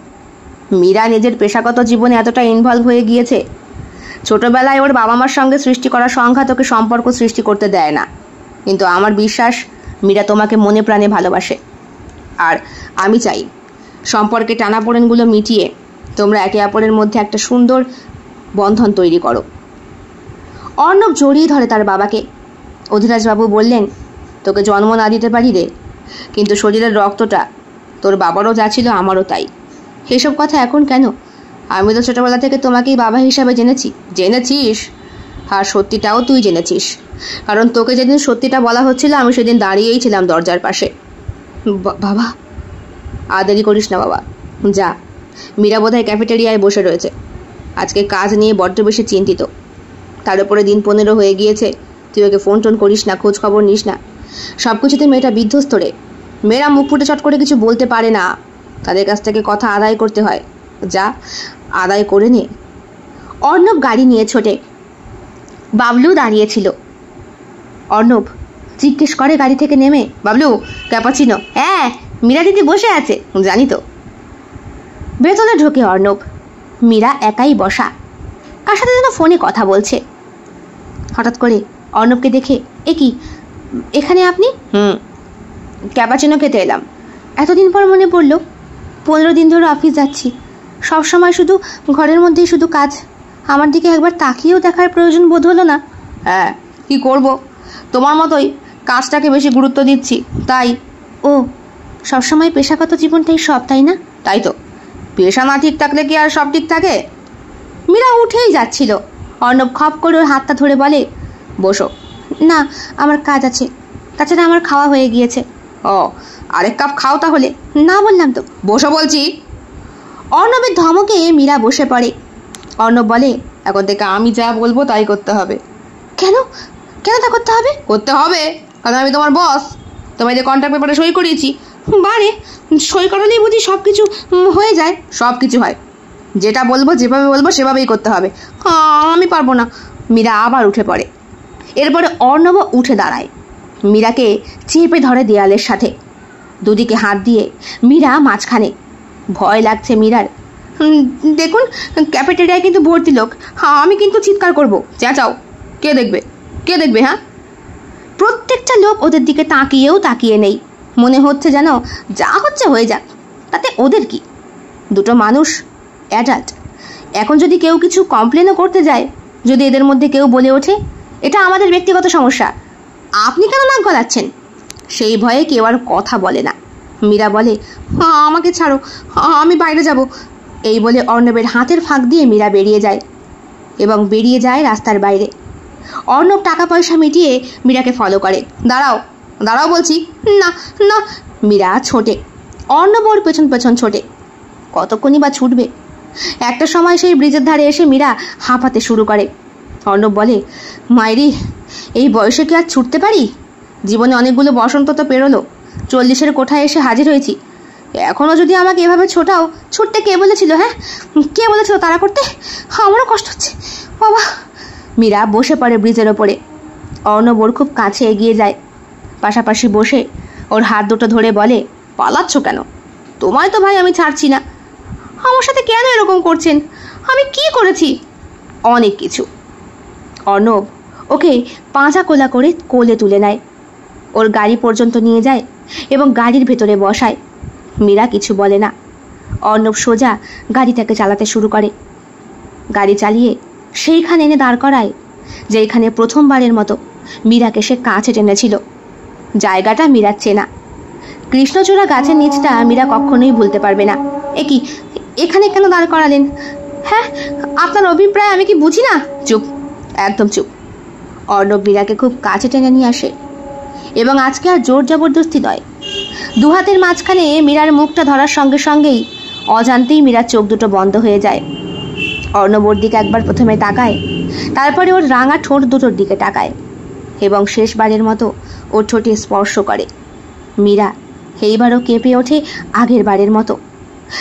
মীরা নিজের পেশাগত জীবনে এতটা ইনভলভ হয়ে গিয়েছে, ছোটবেলায় ওর বাবা মার সঙ্গে সৃষ্টি করা সংঘাত ওকে সম্পর্ক সৃষ্টি করতে দেয় না। কিন্তু আমার বিশ্বাস মীরা তোমাকে মনে প্রাণে ভালোবাসে, আর আমি চাই সম্পর্কে টানাপোড়েনগুলো মিটিয়ে তোমরা একে অপরের মধ্যে একটা সুন্দর বন্ধন তৈরি করো। অর্ণব জড়িয়ে ধরে তার বাবাকে। অধিরাজবাবু বললেন, তোকে জন্ম না দিতে পারি রে, কিন্তু শরীরের রক্তটা তোর বাবারও যা ছিল আমারও তাই। এসব কথা এখন কেন? আমি তো ছোটবেলা থেকে তোমাকেই বাবা হিসাবে জেনেছিস, আর সত্যিটাও তুই জেনেছিস। কারণ তোকে যেদিন সত্যিটা বলা হচ্ছিল আমি সেদিন দাঁড়িয়েই ছিলাম দরজার পাশে। বাবা, আর দেরি করিস না বাবা, যা। মীরা বোধহয় ক্যাফেটেরিয়ায় বসে রয়েছে। আজকে কাজ নিয়ে বড্ড বেশি চিন্তিত। তার উপরে দিন 15 হয়ে গিয়েছে। তুই ওকে ফোন টোন করিস না, খোঁজ খবর নিস না। সব কিছুতে মেয়েটা বিধ্বস্ত রে। মেয়েরা মুখ ফুটে চট করে কিছু বলতে পারে না, তাদের কাছ থেকে কথা আদায় করতে হয়। যা, আদায় করে নে। অর্ণব গাড়ি নিয়ে ছোটে। বাবলু দাঁড়িয়েছিল। অর্ণব জিজ্ঞেস করে গাড়ি থেকে নেমে, বাবলু, ক্যাপাচিনো? হ্যাঁ, মীরা দিদি বসে আছে। জানি তো। ভেতরে ঢোকে অর্ণব। মীরা একাই বসা, কার সাথে যেন ফোনে কথা বলছে। হঠাৎ করে অর্ণবকে দেখে, এ কি, এখানে আপনি? ক্যাপাচিনো খেতে এলাম। এতদিন পর মনে পড়লো। 15 দিন ধরে অফিস যাচ্ছি, সব সময় শুধু ঘরের মধ্যেই শুধু কাজ। আমার দিকে একবার তাকিয়েও দেখার প্রয়োজন বোধ হলো না। হ্যাঁ, কি করব, তোমার মতোই কাজটাকে বেশি গুরুত্ব দিচ্ছি, তাই। ও, সবসময় পেশাগত জীবনটাই সব, তাই না? তাই তো, পেশা না ঠিক থাকলে কি আর সব ঠিক থাকে? মীরা উঠেই যাচ্ছিল। অর্ণব খপ করে ওর হাতটা ধরে বলে, বসো। না, আমার কাজ আছে, তাছাড়া আমার খাওয়া হয়ে গিয়েছে। ও, আরেক কাপ খাও তাহলে। না বললাম তো, বসো বলছি। অর্ণবের ধমকে মীরা বসে পড়ে। অর্ণব বলে, এখন থেকে আমি যা বলবো তাই করতে হবে। কেন কেন তা করতে হবে? করতে হবে, কারণ আমি তোমার বস। তোমায় যে কন্ট্রাক্ট পেপারে সই করিয়েছি। বারে, সই করালেই বুঝি সব কিছু হয়ে যায়? সব কিছু হয়, যেটা বলবো যেভাবে বলবো সেভাবেই করতে হবে। আমি পারবো না। মীরা আবার উঠে পড়ে। এরপরে অর্ণব উঠে দাঁড়ায়, মীরাকে চেপে ধরে দেয়ালের সাথে। দুদিকে হাত দিয়ে মীরা মাঝখানে। ভয় লাগছে মীরার। দেখুন, ক্যাফেটেরিয়ায় কিন্তু ভর্তি লোক, আমি কিন্তু চিৎকার করবো, চেঁচাও। কে দেখবে? হ্যাঁ? প্রত্যেকটা লোক ওদের দিকে তাকিয়ে নেই। মনে হচ্ছে যেন যা হচ্ছে হয়ে যাক, তাতে ওদের কি? 2টো মানুষ অ্যাডাল্ট। এখন যদি কেউ কিছু কমপ্লেনও করতে যায়, যদি এদের মধ্যে কেউ বলে ওঠে, এটা আমাদের ব্যক্তিগত সমস্যা, আপনি কেন নাক গলাচ্ছেন, সেই ভয়ে কেউ আর কথা বলে না। মীরা বলে, আমাকে ছাড়ো, আমি বাইরে যাব। এই বলে অর্ণবের হাতের ফাঁক দিয়ে মীরা বেরিয়ে যায়, এবং বেরিয়ে যায় রাস্তার বাইরে। অর্ণব টাকা পয়সা মিটিয়ে মীরাকে ফলো করে। দাঁড়াও বলছি। না না। মীরা ছোটে, অর্ণব ওর পেছন পেছন ছোটে। কতক্ষণই বা ছুটবে? একটা সময় সেই ব্রিজের ধারে এসে মীরা হাঁপাতে শুরু করে। অর্ণব বলে, মাইরি, এই বয়সে কি আর ছুটতে পারি? জীবনে অনেকগুলো বসন্ত তো পেরোলো, 40-এর কোঠায় এসে হাজির হয়েছি। এখনও যদি আমাকে এভাবে ছোটাও, ছুটতে কে বলেছিল? হ্যাঁ, কে বলেছিল তাড়া করতে? আমারও কষ্ট হচ্ছে বাবা। মীরা বসে পড়ে ব্রিজের ওপরে। অর্ণব ওর খুব কাছে এগিয়ে যায়, পাশাপাশি বসে ওর হাত দুটো ধরে বলে, পালাচ্ছ কেন? তোমায় তো ভাই আমি ছাড়ছি না। আমার সাথে কেন এরকম করছেন? আমি কি করেছি? অনেক কিছু। অর্ণব ওকে পাঁজা কোলা করে কোলে তুলে নেয়, ওর গাড়ি পর্যন্ত নিয়ে যায় এবং গাড়ির ভেতরে বসায়। মীরা কিছু বলে না। অর্ণব সোজা গাড়িটাকে চালাতে শুরু করে। গাড়ি চালিয়ে সেইখানে এনে দাঁড় করায় যেখানে প্রথমবারের মতো মীরাকে সে কাছে টেনেছিল। জায়গাটা মীরার চেনা। কৃষ্ণচূড়া গাছের নিচটা মীরা কখনোই ভুলতে পারবে না। কি, এখানে কেন দাঁড় করালেন? হ্যাঁ, আপনার অভিপ্রায় আমি কি বুঝি না? চুপ, একদম চুপ। অর্ণব মীরাকে খুব কাছে টেনে নিয়ে আসে, এবং আজকে আর জোর জবরদস্তি নয়, দুহাতের মাঝখানে মীরার মুখটা ধরার সঙ্গে সঙ্গেই অজান্তেই মীরার চোখ দুটো বন্ধ হয়ে যায়। অর্ণব ওর দিকে একবার প্রথমে তাকায়, তারপরে ওর রাঙা ঠোঁট দুটোর দিকে তাকায় এবং শেষবারের মতো ওর ঠোঁটে স্পর্শ করে। মীরা এইবারও কেঁপে ওঠে আগের বারের মতো,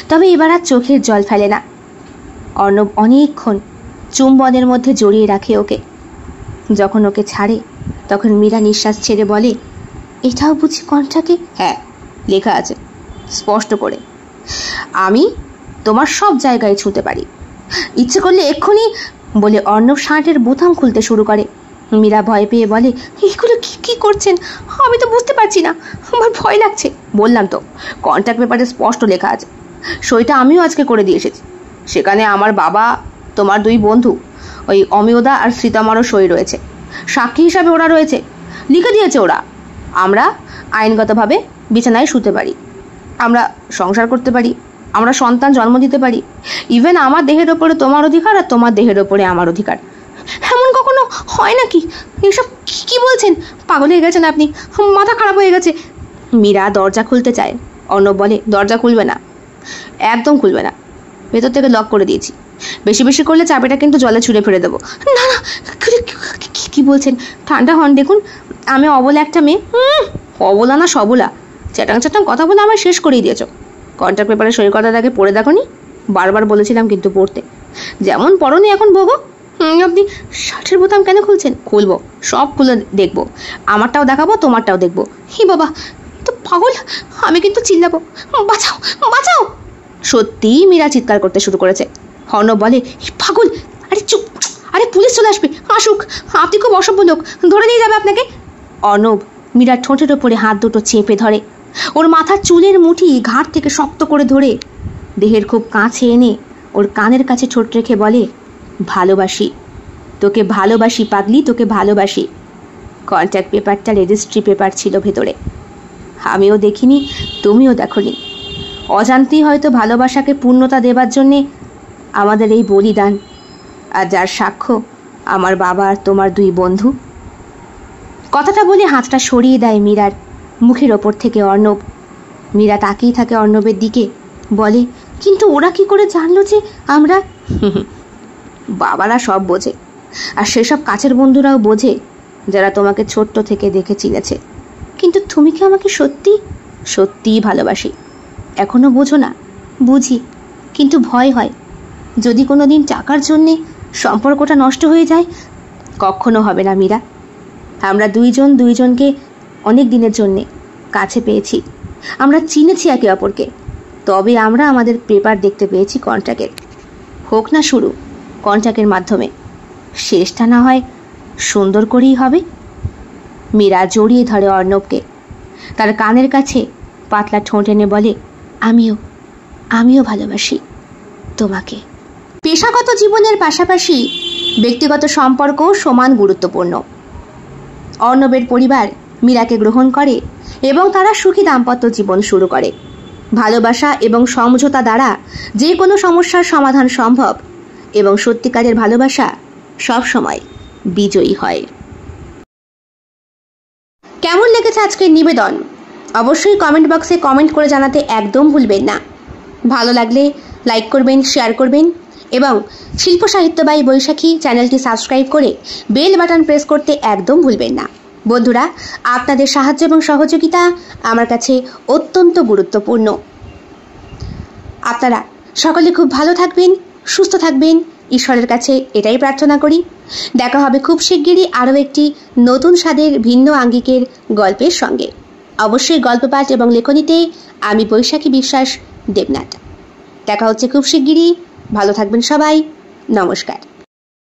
তবে এবার আর চোখের জল ফেলে না। অর্ণব অনেকক্ষণ চুম্বনের মধ্যে জড়িয়ে রাখে ওকে। যখন ওকে ছাড়ে তখন মীরা নিঃশ্বাস ছেড়ে বলে, এটাও বুঝি কণ্ঠাকে? হ্যাঁ, লেখা আছে স্পষ্ট করে, আমি তোমার সব জায়গায় ছুঁতে পারি, ইচ্ছে করলে এক্ষুনি বলে অর্ণব শার্টের বোতাম খুলতে শুরু করে। মীরা ভয় পেয়ে বলে, এগুলো কি করছেন? আমি তো বুঝতে পারছি না, আমার ভয় লাগছে। বললাম তো, কন্ট্রাক্ট পেপারে স্পষ্ট লেখা আছে। সইটা আমিও আজকে করে দিয়ে এসেছি। সেখানে আমার বাবা, তোমার দুই বন্ধু, ওই অমিয়দা আর শ্রীতমারও সই রয়েছে। সাক্ষী হিসাবে ওরা রয়েছে, লিখে দিয়েছে ওরা। আমরা আইনগতভাবে বিছানায় শুতে পারি, আমরা সংসার করতে পারি, আমরা সন্তান জন্ম দিতে পারি। ইভেন আমার দেহের ওপরে তোমার অধিকার আর তোমার দেহের ওপরে আমার অধিকার। এমন কখনো হয় নাকি? এসব কি বলছেন? পাগল হয়ে গেছেন আপনি, মাথা খারাপ হয়ে গেছে। মীরা দরজা খুলতে চায়। অর্ণব বলে, দরজা খুলবে না, একদম খুলবে না, ভেতর থেকে লক করে দিয়েছি। বেশি বেশি করলে চাবিটা কিন্তু জলে ছুঁড়ে ফেলে দেবো। না না, কি বলছেন? ঠান্ডা হন, দেখুন আমি অবলা একটা মেয়ে। অবলা না সবলা, চ্যাটাং চ্যাটাং কথা বলে আমার শেষ করিয়ে দিয়েছ। কন্ট্রাক্ট পেপারে সই করার আগে পড়ে দেখো নি? বারবার বলেছিলাম কিন্তু পড়তে। যেমন পড়নি এখন ভোগো। আপনি শার্টের বোতাম কেন খুলছেন? খুলবো, সব খুলে দেখবো, আমারটাও দেখাবো, তোমারটাও দেখবো। হি বাবা, তো পাগল, আমি কিন্তু চিল্লাবো, বাঁচাও বাঁচাও। সত্যিই মীরা চিৎকার করতে শুরু করেছে। অর্ণব বলে, পাগল, আরে চুপ, আরে পুলিশ চলে আসবে, আসুক, আপনি খুব অসভ্য লোক, ধরে নিয়ে যাবে আপনাকে। অর্ণব মীরার ঠোঁটের ওপরে হাত দুটো চেপে ধরে, ওর মাথার চুলের মুঠি ঘাড় থেকে শক্ত করে ধরে দেহের খুব কাছে এনে ওর কানের কাছে ঠোঁট রেখে বলে, ভালোবাসি তোকে, ভালোবাসি পাগলি, তোকে ভালোবাসি। কন্ট্রাক্ট পেপারটা রেজিস্ট্রি পেপার ছিল ভেতরে, আমিও দেখিনি, তুমিও দেখোনি। অজান্তেই হয়তো ভালোবাসাকে পূর্ণতা দেবার জন্যে আমাদের এই বলিদান, আর যার সাক্ষ্য আমার বাবা আর তোমার দুই বন্ধু। কথাটা বলে হাতটা সরিয়ে দেয় মীরার মুখের ওপর থেকে অর্ণব। মীরা তাকিয়ে থাকে অর্ণবের দিকে, বলে, কিন্তু ওরা কি করে জানলো যে আমরা? বাবারা সব বোঝে, আর সেসব কাছের বন্ধুরাও বোঝে যারা তোমাকে ছোট্ট থেকে দেখে চিনেছে। কিন্তু তুমি কি আমাকে সত্যি সত্যিই ভালোবাসি? এখনো বোঝো না? বুঝি, কিন্তু ভয় হয় যদি কোনো দিন টাকার জন্যে সম্পর্কটা নষ্ট হয়ে যায়। কখনো হবে না মীরা, আমরা দুইজন দুইজনকে অনেক দিনের জন্যে কাছে পেয়েছি, আমরা চিনেছি একে অপরকে, তবে আমরা আমাদের পেপার দেখতে পেয়েছি কন্ট্রাক্টের। হোক না শুরু কন্ট্রাক্টের মাধ্যমে, শেষটা না হয় সুন্দর করেই হবে। মীরা জড়িয়ে ধরে অর্ণবকে, তার কানের কাছে পাতলা ঠোঁট এনে বলে, আমিও ভালোবাসি তোমাকে। পেশাগত জীবনের পাশাপাশি ব্যক্তিগত সম্পর্কও সমান গুরুত্বপূর্ণ। অর্ণবের পরিবার মীরাকে গ্রহণ করে এবং তারা সুখী দাম্পত্য জীবন শুরু করে। ভালোবাসা এবং সমঝোতা দ্বারা যে কোনো সমস্যার সমাধান সম্ভব এবং সত্যিকারের ভালোবাসা সবসময় বিজয়ী হয়। কেমন লেগেছে আজকের নিবেদন? অবশ্যই কমেন্ট বক্সে কমেন্ট করে জানাতে একদম ভুলবেন না। ভালো লাগলে লাইক করবেন, শেয়ার করবেন এবং শিল্প সাহিত্য বাই বৈশাখী চ্যানেলটি সাবস্ক্রাইব করে বেল বাটন প্রেস করতে একদম ভুলবেন না। বন্ধুরা, আপনাদের সাহায্য এবং সহযোগিতা আমার কাছে অত্যন্ত গুরুত্বপূর্ণ। আপনারা সকলে খুব ভালো থাকবেন, সুস্থ থাকবেন, ঈশ্বরের কাছে এটাই প্রার্থনা করি। দেখা হবে খুব শিগগিরই আরও একটি নতুন স্বাদের ভিন্ন আঙ্গিকের গল্পের সঙ্গে। অবশ্যই গল্প পাঠ এবং লেখনীতে আমি বৈশাখী বিশ্বাস দেবনাথ। দেখা হচ্ছে খুব শিগগিরই। ভালো থাকবেন সবাই। নমস্কার।